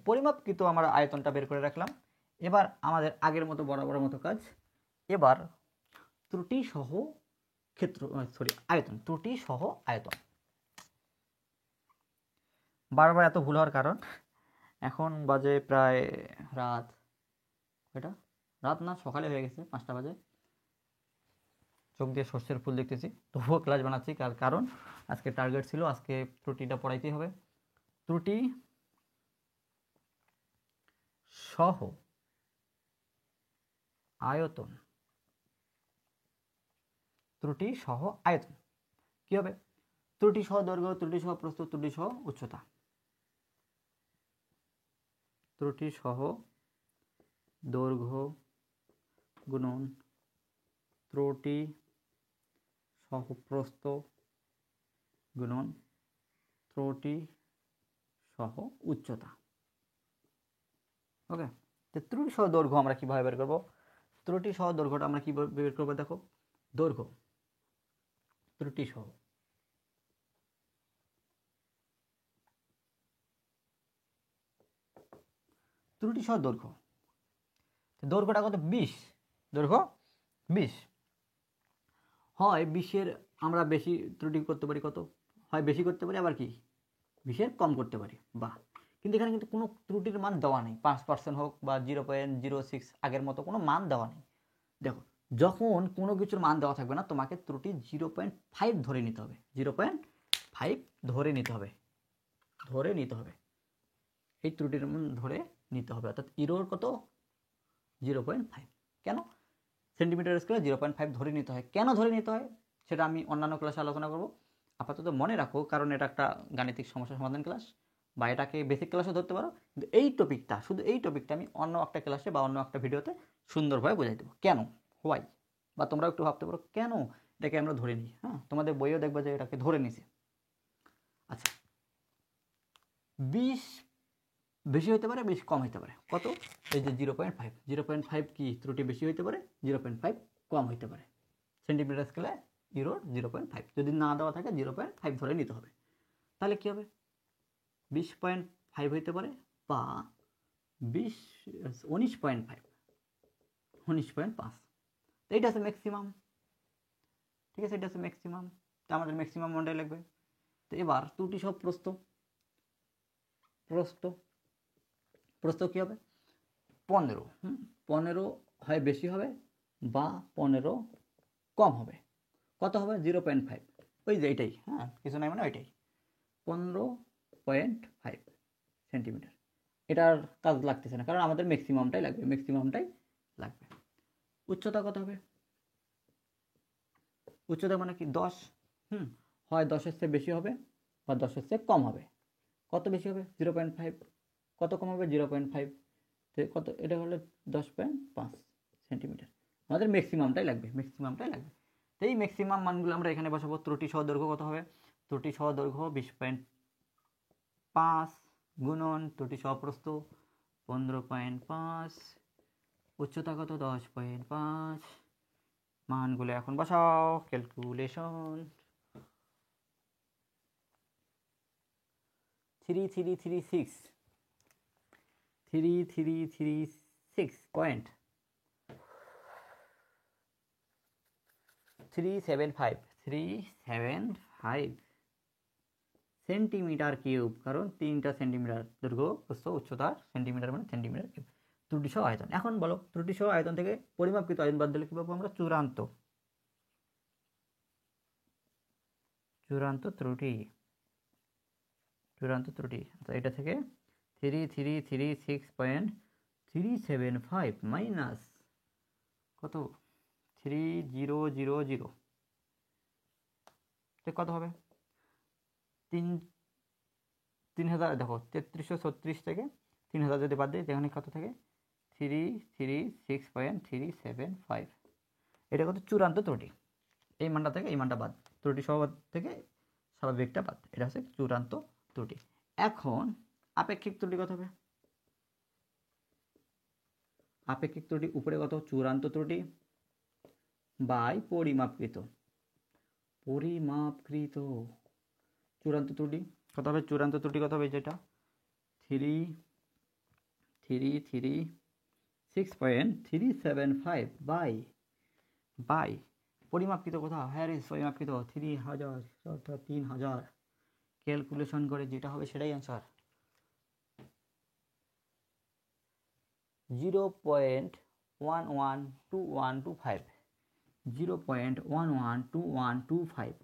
পরিমাপকৃত আমরা আয়তনটা বের করে রাখলাম। এবার আমাদের আগের মতো বরাবরের মতো কাজ, এবার ত্রুটি সহ আয়তন, ত্রুটি সহ আয়তন। বারবার এত ভুল হওয়ার কারণ, এখন বাজে প্রায় রাত এটা রাত না, সকালে হয়ে গেছে, 5টা বাজে। চোখ দিয়ে সর্ষের ফুল দেখতেছি, তবুও ক্লাস বানাচ্ছি, কারণ আজকে টার্গেট ছিল, আজকে ত্রুটিটা পড়াইতেই হবে। ত্রুটি সহ আয়তন, ত্রুটি সহ আয়তন কি হবে? ত্রুটি সহ দৈর্ঘ্য, ত্রুটি সহ প্রস্থ, ত্রুটি সহ উচ্চতা। ত্রুটি সহ দৈর্ঘ্য গুণন ত্রুটি সহ প্রস্থ গুণন ত্রুটি সহ উচ্চতা। ওকে, তো ত্রুটি সহ দৈর্ঘ্য আমরা কিভাবে বের করব? ত্রুটি সহ দৈর্ঘ্যটা আমরা কিভাবে বের করবো? দেখো, দৈর্ঘ্য ত্রুটি সহ দৈর্ঘ্য, দৈর্ঘ্যটা কত? 20। দৈর্ঘ্য 20 হয়। 20-এর আমরা বেশি ত্রুটি করতে পারি, কত হয়? বেশি করতে পারি, আবার কি 20-এর কম করতে পারি। বাহ, কিন্তু এখানে কিন্তু কোনো ত্রুটির মান দেওয়া নেই, 5% হোক বা 0.06 আগের মতো কোনো মান দেওয়া নেই। দেখো, যখন কোনো কিছুর মান দেওয়া থাকবে না, তোমাকে ত্রুটি 0.5 ধরে নিতে হবে। 0.5 ধরে নিতে হবে, এই ত্রুটির মান ধরে নিতে হবে। অর্থাৎ ইরোর কত? 0.5। কেন? সেন্টিমিটার স্কেলে 0.5 ধরে নিতে হয়। কেন ধরে নিতে হয় সেটা আমি অন্যান্য ক্লাসে আলোচনা করব। আপাতত মনে রাখো, কারণ এটা একটা গাণিতিক সমস্যা সমাধান ক্লাস, বা এটাকে বেসিক ক্লাসে ধরতে পারো। কিন্তু এই টপিকটা, শুধু এই টপিকটা আমি অন্য একটা ক্লাসে বা অন্য একটা ভিডিওতে সুন্দরভাবে বোঝাই দেবো। কেন, হোয়াই, বা তোমরা একটু ভাবতে পারো কেন এটাকে আমরা ধরে নিই। হ্যাঁ, তোমাদের বইও দেখবে যে এটাকে ধরে নিছে। আচ্ছা, 20 বেশি হতে পারে, বেশি কম হতে পারে। কত? এই যে 0.5। 0.5 কি ত্রুটি বেশি হতে পারে, 0.5 কম হতে পারে। সেন্টিমিটার স্কেলে ইরোর 0.5, যদি না দেওয়া থাকে 0.5 ধরে নিতে হবে। তাহলে কি হবে? 20.5 হইতে পারে, বা 19.5, 19.5। তো এইটা আছে ম্যাক্সিমাম। ঠিক আছে, এটা আছে ম্যাক্সিমাম, তো আমাদের ম্যাক্সিমাম মানটাই লাগবে। তো এবার ত্রুটি সহ প্রস্থ, প্রস্থ কি হবে? 15। 15 হয় বেশি হবে, বা 15 কম হবে। কত হবে? 0.5। ওই যে এইটাই, হ্যাঁ, কিছু নাই মানে ওইটাই, 15.5 সেন্টিমিটার। এটার কাজ লাগতেছে না, কারণ আমাদের ম্যাক্সিমামটাই লাগবে। উচ্চতা কত হবে? উচ্চতা মানে কি? 10। হয় 10-এর চেয়ে বেশি হবে, বা 10-এর চেয়ে কম হবে। কত বেশি হবে? 0.5। কত কম হবে? 0.5। কত? এটা হলো 10.5 সেন্টিমিটার। আমাদের ম্যাক্সিমামটাই লাগবে। তো এই ম্যাক্সিমাম মানগুলো আমরা এখানে বসাবো। ত্রুটি সহ দৈর্ঘ্য কত হবে? ত্রুটি সহ দৈর্ঘ্য 20.5 গুণন ত্রুটি সহ প্রস্থ 15.5, উচ্চতা কত? 10.5। মানগুলো এখন বসাও, ক্যালকুলেশন। 375 সেন্টিমিটার কিউব, কারণ 3টা সেন্টিমিটার দৈর্ঘ্য, প্রস্থ, উচ্চতা, সেন্টিমিটার মানে সেন্টিমিটার কিউব। ত্রুটি সহ আয়তন। এখন বলো, ত্রুটি সহ আয়তন থেকে পরিমাপকৃত আয়তন বাদ দিলে কি পাবো আমরা? চূড়ান্ত ত্রুটি। আচ্ছা, এটা থেকে 3336.375 মাইনাস কত? 3000, কত হবে? 3000। দেখো, 3336 থেকে 3000 যদি বাদ দিই, সেখানে কত থাকে? 336.375। এটা কত? চূড়ান্ত ত্রুটি। এই মানটা থেকে এই মানটা বাদ, ত্রুটি সহ থেকে স্বাভাবিকটা বাদ, এটা হচ্ছে চূড়ান্ত ত্রুটি। এখন আপেক্ষিক ত্রুটি কত হবে? আপেক্ষিক ত্রুটি উপরে কত? চূড়ান্ত ত্রুটি বাই পরিমাপকৃত চূড়ান্ত ত্রুটি কত হবে? চূড়ান্ত ত্রুটি কত হবে? যেটা 3336.375 বাই পরিমাপকৃত কোথাও? হ্যারিস পরিমাপকৃত 3000, অর্থাৎ 3000 ক্যালকুলেশন করে যেটা হবে সেটাই অ্যান্সার। 0.5 0.112125 0.112125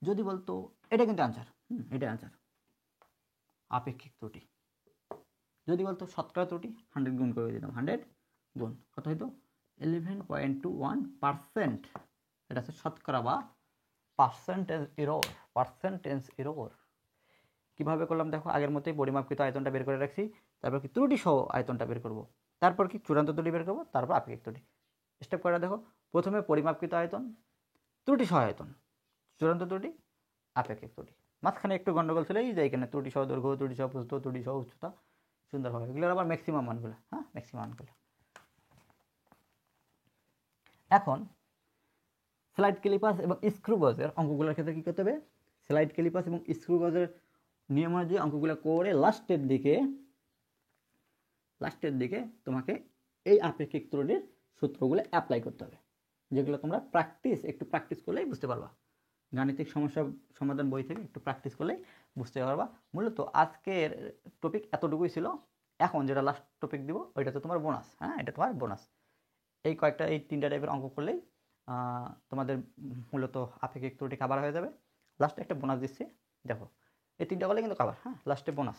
যদি বলতো এটা কিন্তু অ্যান্সার, এটা অ্যান্সার আপেক্ষিক ত্রুটি। যদি বলতো শতকরা ত্রুটি 100 গুণ করে দিতাম, 100 গুণ কত হইতো 11.21%। এটা হচ্ছে শতকরা বা পার্সেন্টেজ এরর। কীভাবে করলাম দেখো, আগের মতোই পরিমাপকৃত আয়তনটা বের করে রাখছি, তারপর কি ত্রুটি সহ আয়তনটা বের করব, তারপর কি চূড়ান্ত ত্রুটি বের করবো, তারপর আপেক্ষিক ত্রুটি। স্টেপ করে দেখো, প্রথমে পরিমাপকৃত আয়তন, ত্রুটি সহ আয়তন, চূড়ান্ত ত্রুটি, আপেক্ষিক ত্রুটি। মাঝখানে একটু গন্ডগোল ছিল এই যে এখানে ত্রুটি সহ দৈর্ঘ্য, ত্রুটি সহ প্রস্থ, ত্রুটি সহ উচ্চতা, সুন্দরভাবে এগুলোর আবার ম্যাক্সিমাম মানগুলো, হ্যাঁ ম্যাক্সিমাম মানগুলো। এখন স্লাইড ক্যালিপাস এবং স্ক্রু গজের অঙ্কগুলোর ক্ষেত্রে কী করতে হবে, স্লাইড ক্যালিপাস এবং স্ক্রু গজের নিয়ম অনুযায়ী অঙ্কগুলো করে লাস্টের দিকে তোমাকে এই আপেক্ষিক ত্রুটির সূত্রগুলো অ্যাপ্লাই করতে হবে, যেগুলো তোমরা একটু প্র্যাকটিস করলেই বুঝতে পারবা। গাণিতিক সমস্যা সমাধান বই থেকে একটু প্র্যাকটিস করলেই বুঝতে পারবা। মূলত আজকের টপিক এতটুকুই ছিল। এখন যেটা লাস্ট টপিক দিব ওইটা তো তোমার বোনাস, হ্যাঁ এটা তোমার বোনাস। এই 3টা টাইপের অঙ্ক করলেই তোমাদের মূলত আপেক্ষিক ত্রুটি কাভার হয়ে যাবে। লাস্টে একটা বোনাস দিচ্ছি, দেখো এই 3টা করলে কিন্তু কাভার, হ্যাঁ লাস্টে বোনাস।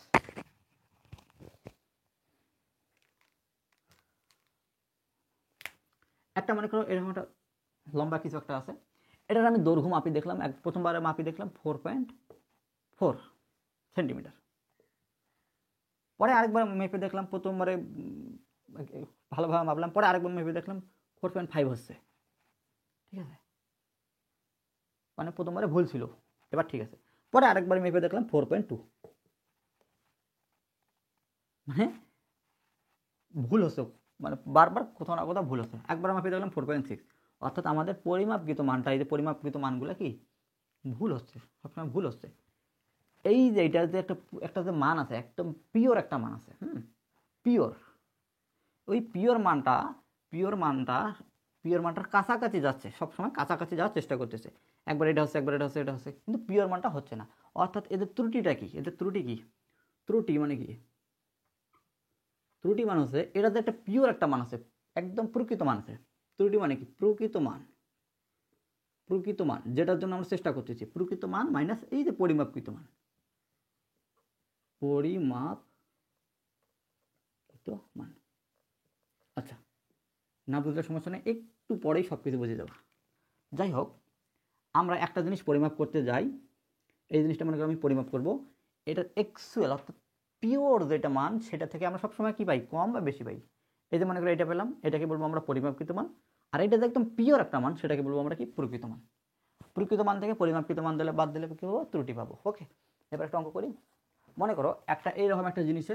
একটা মনে করো এরকম একটা লম্বা কিছু একটা আছে, এটার আমি দৈর্ঘ্য মাপি দেখলাম, প্রথমবারে মাপি দেখলাম 4.4 সেন্টিমিটার। পরে আরেকবার মেপে দেখলাম, প্রথমবারে ভালোভাবে মাপলাম, পরে আরেকবার মেপে দেখলাম 4.5 হচ্ছে, ঠিক আছে, মানে প্রথমবারে ভুল ছিল, এবার ঠিক আছে। পরে আরেকবার মেপে দেখলাম 4.2, মানে ভুল হচ্ছে, মানে বারবার কোথাও না কোথাও ভুল হচ্ছে। একবার মাপে দেখলাম 4.6, অর্থাৎ আমাদের পরিমাপকৃত মানটা, এই যে পরিমাপকৃত মানগুলো কি ভুল হচ্ছে, সবসময় ভুল হচ্ছে। এই যে এটার যে একটা যে মান আছে, একদম পিওর একটা মান আছে, পিওর, ওই পিওর মানটার কাছাকাছি যাচ্ছে, সবসময় কাছাকাছি যাওয়ার চেষ্টা করতেছে। একবার এটা হচ্ছে, একবার এটা হচ্ছে, এটা হচ্ছে, কিন্তু পিওর মানটা হচ্ছে না। অর্থাৎ এদের ত্রুটিটা কি, এদের ত্রুটি কি, ত্রুটি মানে কি, ত্রুটি মান হচ্ছে এটা যে একটা পিওর একটা মান আছে, একদম প্রকৃত মান আছে। ত্রুটি মানে কি, প্রকৃত মান, যেটার জন্য আমরা চেষ্টা করতেছি, প্রকৃত মান মাইনাস এই যে পরিমাপকৃত মান, মান। আচ্ছা, না বুঝলে সমস্যা নেই, একটু পরেই সব কিছু বুঝে যাবো। যাই হোক, আমরা একটা জিনিস পরিমাপ করতে যাই, এই জিনিসটা মনে করি আমি পরিমাপ করব, এটার অ্যাকচুয়াল অর্থাৎ পিওর যেটা মান, সেটা থেকে আমরা সবসময় কি পাই, কম বা বেশি পাই। এই যে মনে করি এটা পেলাম, এটাকে বলবো আমরা পরিমাপকৃত মান, আর এটা যে একদম পিওর একটা মান, সেটাকে বলবো আমরা কি, প্রকৃত মান। প্রকৃত মান থেকে পরিমাপকৃত মান দিলে বাদ দিলে কি পাবো, ত্রুটি পাবো। ওকে, এবার একটা অঙ্ক করি। মনে করো একটা এইরকম একটা জিনিসে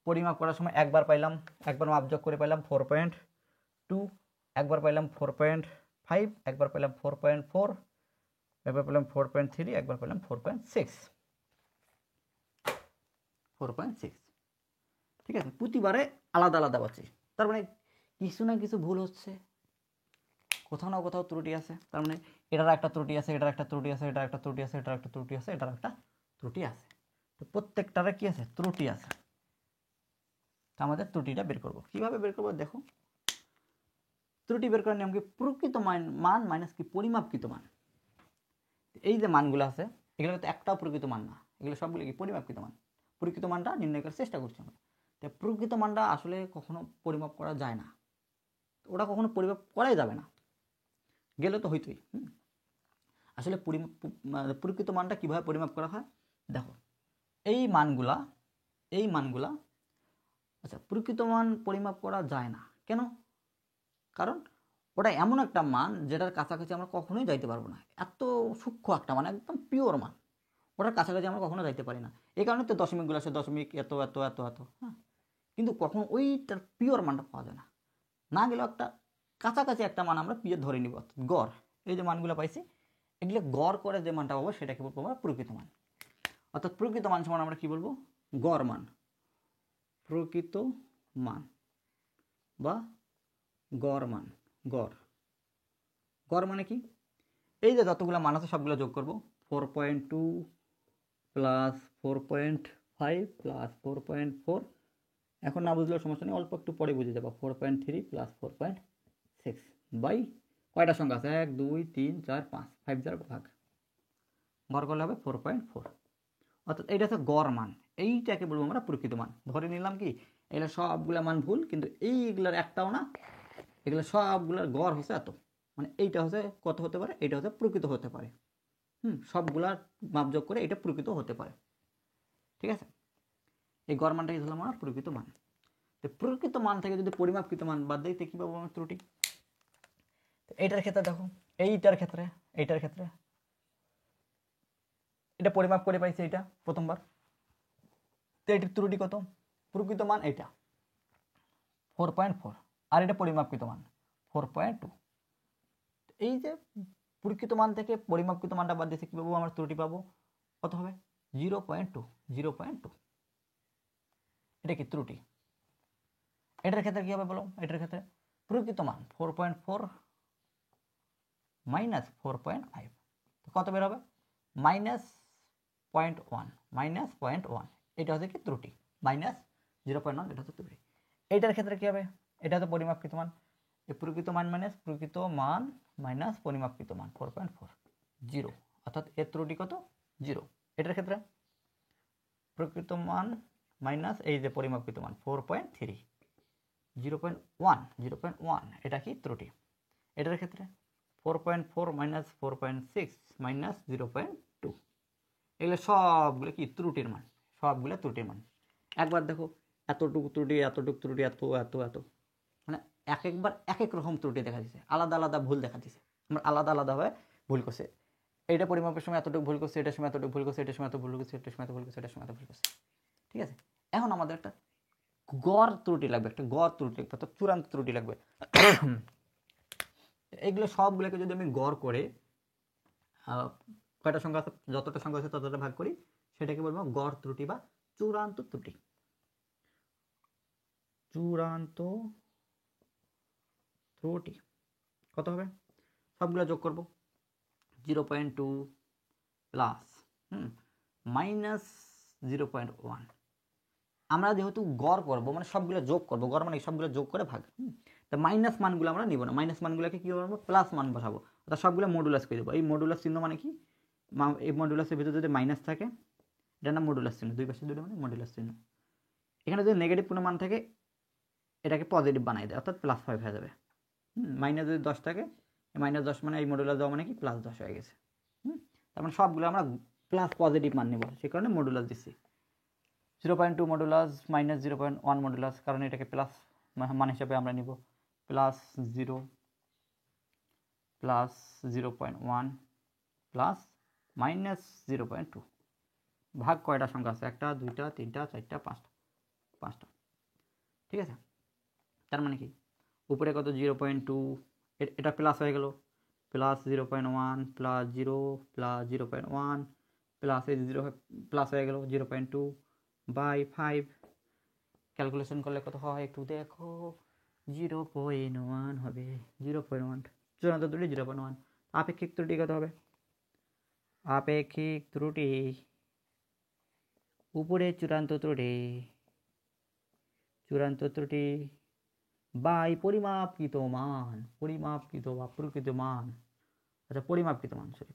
পরিমাপ করার সময় একবার মাপযোগ করে পাইলাম 4.2, একবার পাইলাম 4.5, একবার পাইলাম 4.4, একবার পেলাম 4.3, একবার পেলাম 4.6, ঠিক আছে। প্রতিবারে আলাদা আলাদা পাচ্ছি, তার মানে কিছু না কিছু ভুল হচ্ছে, কোথাও না কোথাও ত্রুটি আছে। তার মানে এটার একটা ত্রুটি আছে, এটার একটা ত্রুটি আছে, এটার একটা ত্রুটি আছে, এটার একটা ত্রুটি আছে, এটার একটা ত্রুটি আছে। তো প্রত্যেকটারে কি আছে, ত্রুটি আছে। আমাদের ত্রুটিটা বের করব, কিভাবে বের করবো দেখো। ত্রুটি বের করার নিয়ম কি, প্রকৃত মান মাইনাস কি, পরিমাপকৃত মান। এই যে মানগুলো আছে, এগুলো তো একটাও প্রকৃত মান না, এগুলো সবগুলো কি, পরিমাপকৃত মান। প্রকৃত মানটা নির্ণয় করার চেষ্টা করছি আমরা। তো প্রকৃত মানটা আসলে কখনো পরিমাপ করা যায় না, ওটা কখনো পরিমাপ করাই যাবে না, গেলে তো হইতোই। আসলে প্রকৃত মানটা কিভাবে পরিমাপ করা হয় দেখো, এই মানগুলা, আচ্ছা, প্রকৃত মান পরিমাপ করা যায় না কেন, কারণ ওটা এমন একটা মান যেটার কাছাকাছি আমরা কখনোই যাইতে পারবো না। এত সূক্ষ্ম একটা মান, একদম পিওর মান, ওটার কাছাকাছি আমরা কখনো যাইতে পারি না। এই কারণে তো দশমিকগুলো আছে, দশমিক এত এত এত এত, হ্যাঁ, কিন্তু কখনো ওইটার পিওর মানটা পাওয়া যায় না। না গেলেও একটা কাছাকাছি একটা মান আমরা পিওর ধরে নিব, গড়। এই যে মানগুলো পাইছি, এগুলো গড় করে যে মানটা পাবো সেটাকে বলবো আমরা প্রকৃত মান। অর্থাৎ প্রকৃত মান সমান আমরা কি বলবো, গড় মান, প্রকৃত মান বা গড় মান। গড় মানে কি, এই যে যতগুলো মান আছে সবগুলো যোগ করব, 4.2 প্লাস 4.5 প্লাস 4.4, এখন না বুঝলেও সমস্যা নেই, অল্প একটু পরে বুঝে যাবো। 4.3 প্লাস 4.6 বাই কয়টা সংখ্যা আছে, 1 2 3 4 5, 5 দ্বারা ভাগ, গড় করলে হবে 4.4। অর্থাৎ এইটা হচ্ছে গড় মান, এইটাকে বলবো আমরা প্রকৃত মান। ধরে নিলাম কি এগুলো সবগুলা মান ভুল, কিন্তু এইগুলার একটাও না, এগুলো সবগুলার গড় হচ্ছে এত, মানে এইটা হচ্ছে কত হতে পারে, এইটা হচ্ছে প্রকৃত হতে পারে। সবগুলার মাপযোগ করে এটা প্রকৃত হতে পারে, ঠিক আছে। এই গড় মানটাই ধরলাম আমরা প্রকৃত মান। তো প্রকৃত মান থেকে যদি পরিমাপকৃত মান বাদ দিই, কি পাবো আমরা ত্রুটি। এইটার ক্ষেত্রে দেখো, এইটার ক্ষেত্রে এটা পরিমাপ করে পাইছে এটা প্রথমবার, তো এটির ত্রুটি কত, প্রকৃত মান এটা 4.4, আর এটা পরিমাপকৃত মান 4.2। এই যে প্রকৃত মান থেকে পরিমাপকৃত মানটা বাদ দিয়েছে, কি পাবো আমরা ত্রুটি পাবো, কত হবে 0.2। এটা কি ত্রুটি। এটার ক্ষেত্রে কি হবে বলো, এটার ক্ষেত্রে প্রকৃত মান 4.4 মাইনাস 4.5, কত বের হবে -0.1, এটা হচ্ছে কি ত্রুটি, -0.1, এটা হচ্ছে ত্রুটি। এইটার ক্ষেত্রে কি হবে, এটা হচ্ছে পরিমাপকৃত মান, এই প্রকৃত মান মাইনাস প্রকৃত মান মাইনাস পরিমাপকৃত মান 4.4, 0, অর্থাৎ এর ত্রুটি কত 0। এটার ক্ষেত্রে প্রকৃত মান মাইনাস এই যে পরিমাপকৃত মান 4.3, 0.1, এটা কি ত্রুটি। এটার ক্ষেত্রে 4.4 মাইনাস 4.6 মাইনাস 0.2, এগুলো সবগুলো কি ত্রুটির মান, সবগুলো ত্রুটির মান। একবার দেখো এতটুকু ত্রুটি, এতটুকু ত্রুটি, এত এত এত, মানে এক একবার এক এক রকম ত্রুটি দেখা দিচ্ছে, আলাদা আলাদা ভুল দেখা দিচ্ছে, আমরা আলাদা আলাদাভাবে ভুল করছে। এইটা পরিমাপের সময় এতটুকু ভুল করছে, এটার সময় এতটুকু ভুল করছে, এটার সময় এত ভুল করছে, এটার সময় এত ভুল করছে, এটার সময় এত ভুল করছে, ঠিক আছে। এখন আমাদের একটা গড় ত্রুটি লাগবে, একটা গড় ত্রুটি, অর্থাৎ চূড়ান্ত ত্রুটি লাগবে। এগুলো সবগুলোকে যদি আমি গড় করে কয়টা সংখ্যা আছে, যতটা সংখ্যা আছে ততটা ভাগ করি, সেটাকে বলবো গড় ত্রুটি বা চূড়ান্ত ত্রুটি। চূড়ান্ত ত্রুটি কত হবে, সবগুলো যোগ করব, 0.2 প্লাস মাইনাস 0.1। আমরা যেহেতু গড় করবো মানে সবগুলো যোগ করবো, গড় মানে সবগুলো যোগ করে ভাগ, তা মাইনাস মানগুলো আমরা নিব না, মাইনাস মানগুলোকে কি করবো, প্লাস মান বসাবো, অর্থাৎ সবগুলো মডুলাস করে দেবো। এই মডুলাস চিহ্ন মানে কি, এই মডুলাসের ভিতরে যদি মাইনাস থাকে, এটা না মডুলাস চিহ্ন, দুই পাশে দুটো মানে মডুলাস চিহ্ন। এখানে যদি নেগেটিভ কোনো মান থাকে, এটাকে পজিটিভ বানাই দেয়, অর্থাৎ +5 হয়ে যাবে। মাইনাস যদি 10 থাকে, -10 মানে এই মডুলাস দেওয়া মানে কি +10 হয়ে গেছে। তার মানে সবগুলো আমরা প্লাস পজিটিভ মান নেব, সেই কারণে মডুলাস দিচ্ছি। 0.2 মডুলাস মাইনাস 0.1 মডুলাস, কারণ এটাকে প্লাস মান হিসাবে আমরা নিব, +0 প্লাস 0.1 প্লাস -0.2, ভাগ কয়টা সংখ্যা আছে, একটা দুইটা তিনটা চারটা পাঁচটা, ঠিক আছে। তার মানে কি উপরে কত 0.2, এটা প্লাস হয়ে গেল, প্লাস 0.1 প্লাস 0 প্লাস 0.1 প্লাস এই 0 প্লাস হয়ে গেল 0.2 বাই 5, ক্যালকুলেশন করলে কত হয় একটু দেখো, 0.1 হবে, 0.1, চূড়ান্ত ত্রুটি 0.1। আপেক্ষিক ত্রুটি কত হবে, আপেক্ষিক ত্রুটি উপরে চূড়ান্ত ত্রুটি বাই পরিমাপকৃত মান, পরিমাপকৃত বা প্রকৃত মান, আচ্ছা পরিমাপকৃত মান, সরি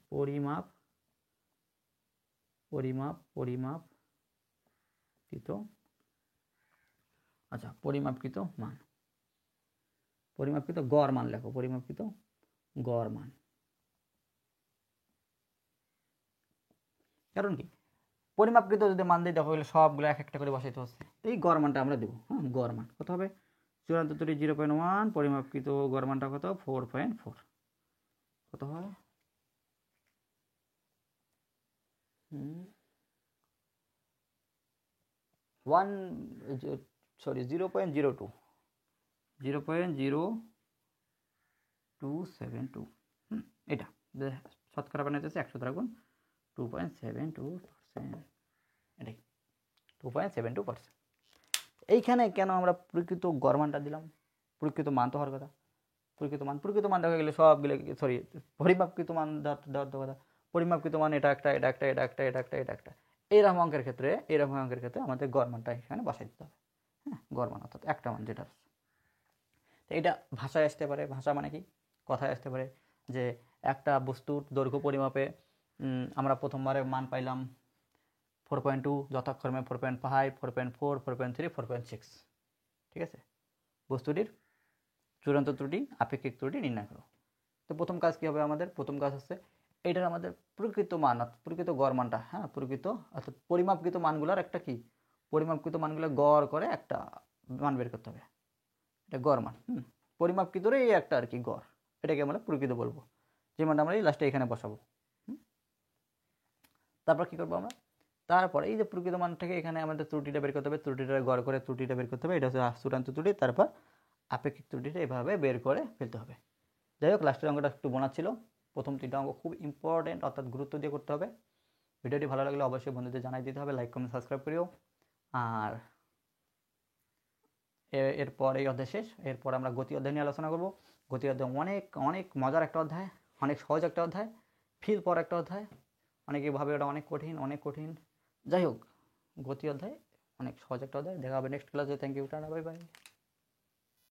পরিমাপকৃত, আচ্ছা পরিমাপকৃত মান, পরিমাপকৃত গড় মান লেখো, পরিমাপকৃত গড় মান। কারণ কি পরিমাপকৃত যদি মান দিই, দেখো সবগুলো এক একটা করে বসাইতে হচ্ছে, এই গড় মানটা আমরা দেবো। গড় মান কত হবে, চূড়ান্ত ত্রুটি 0.1, পরিমাপকৃত গড় মানটা কত 4.4, কত হয় 0.0272, এটা শতকরা বানাইতেছে 100 দ্বারা গুণ 2.72%, এটাই 2.72%। এইখানে কেন আমরা প্রকৃত গড় মানটা দিলাম, প্রকৃত মান তো হওয়ার কথা, প্রকৃত মান দেখা গেলে সবগুলো, সরি পরিমাপকৃত মান দেওয়ার কথা, পরিমাপকৃত মান এটা একটা এটা একটা এটা একটা এটা একটা এটা একটা, এইরকম অঙ্কের ক্ষেত্রে আমাদের গড় মানটা এখানে বসাই দিতে হবে। হ্যাঁ, গড় মান অর্থাৎ একটা মান যেটা। তো এটা ভাষায় আসতে পারে, ভাষা মানে কি, কথায় আসতে পারে যে একটা বস্তুর দৈর্ঘ্য পরিমাপে আমরা প্রথমবারে মান পাইলাম 4.2, যথাক্রমে 4.5, 4.4, 4.3, 4.6। ঠিক আছে, বস্তুটির চূড়ান্ত ত্রুটি, আপেক্ষিক ত্রুটি নির্ণয় করো। তো প্রথম কাজ কী হবে আমাদের? প্রথম কাজ হচ্ছে এইটার আমাদের প্রকৃত মান, প্রকৃত গড় মানটা, হ্যাঁ প্রকৃত অর্থাৎ পরিমাপকৃত মানগুলোর একটা কি, পরিমাপকৃত মানগুলো গড় করে একটা মান বের করতে হবে, এটা গড় মান। পরিমাপকৃতরে এই একটা আর কি গড়, এটাকে আমরা প্রকৃত বলবো, যে মানটা আমরা এই লাস্টে এখানে বসাবো। তারপর কী করবো আমরা? তারপরে এই যে প্রকৃত মান থেকে এখানে আমাদের ত্রুটিটা বের করতে হবে, ত্রুটিটা গড় করে ত্রুটিটা বের করতে হবে, এটা হচ্ছে চূড়ান্ত ত্রুটি। তারপর আপেক্ষিক ত্রুটিটা এভাবে বের করে ফেলতে হবে। যাই হোক, লাস্টের অঙ্কটা একটু বোনাচ্ছিল। প্রথম 3টা অঙ্ক খুব ইম্পর্টেন্ট, অর্থাৎ গুরুত্ব দিয়ে করতে হবে। ভিডিওটি ভালো লাগলে অবশ্যই বন্ধুদের জানাই দিতে হবে, লাইক কমেন্ট সাবস্ক্রাইব করিও। আর এরপর এই অধ্যায় শেষ, এরপর আমরা গতি অধ্যায় নিয়ে আলোচনা করব। গতি অধ্যায় অনেক অনেক মজার একটা অধ্যায়, অনেক সহজ একটা অধ্যায়, ফিল পর একটা অধ্যায়। অনেকে ভাবে ওটা অনেক কঠিন, অনেক কঠিন। যাই হোক, গতি অধ্যায় অনেক সহজ একটা অধ্যায়। দেখা হবে নেক্সট ক্লাসে। Thank you, tata, bye by.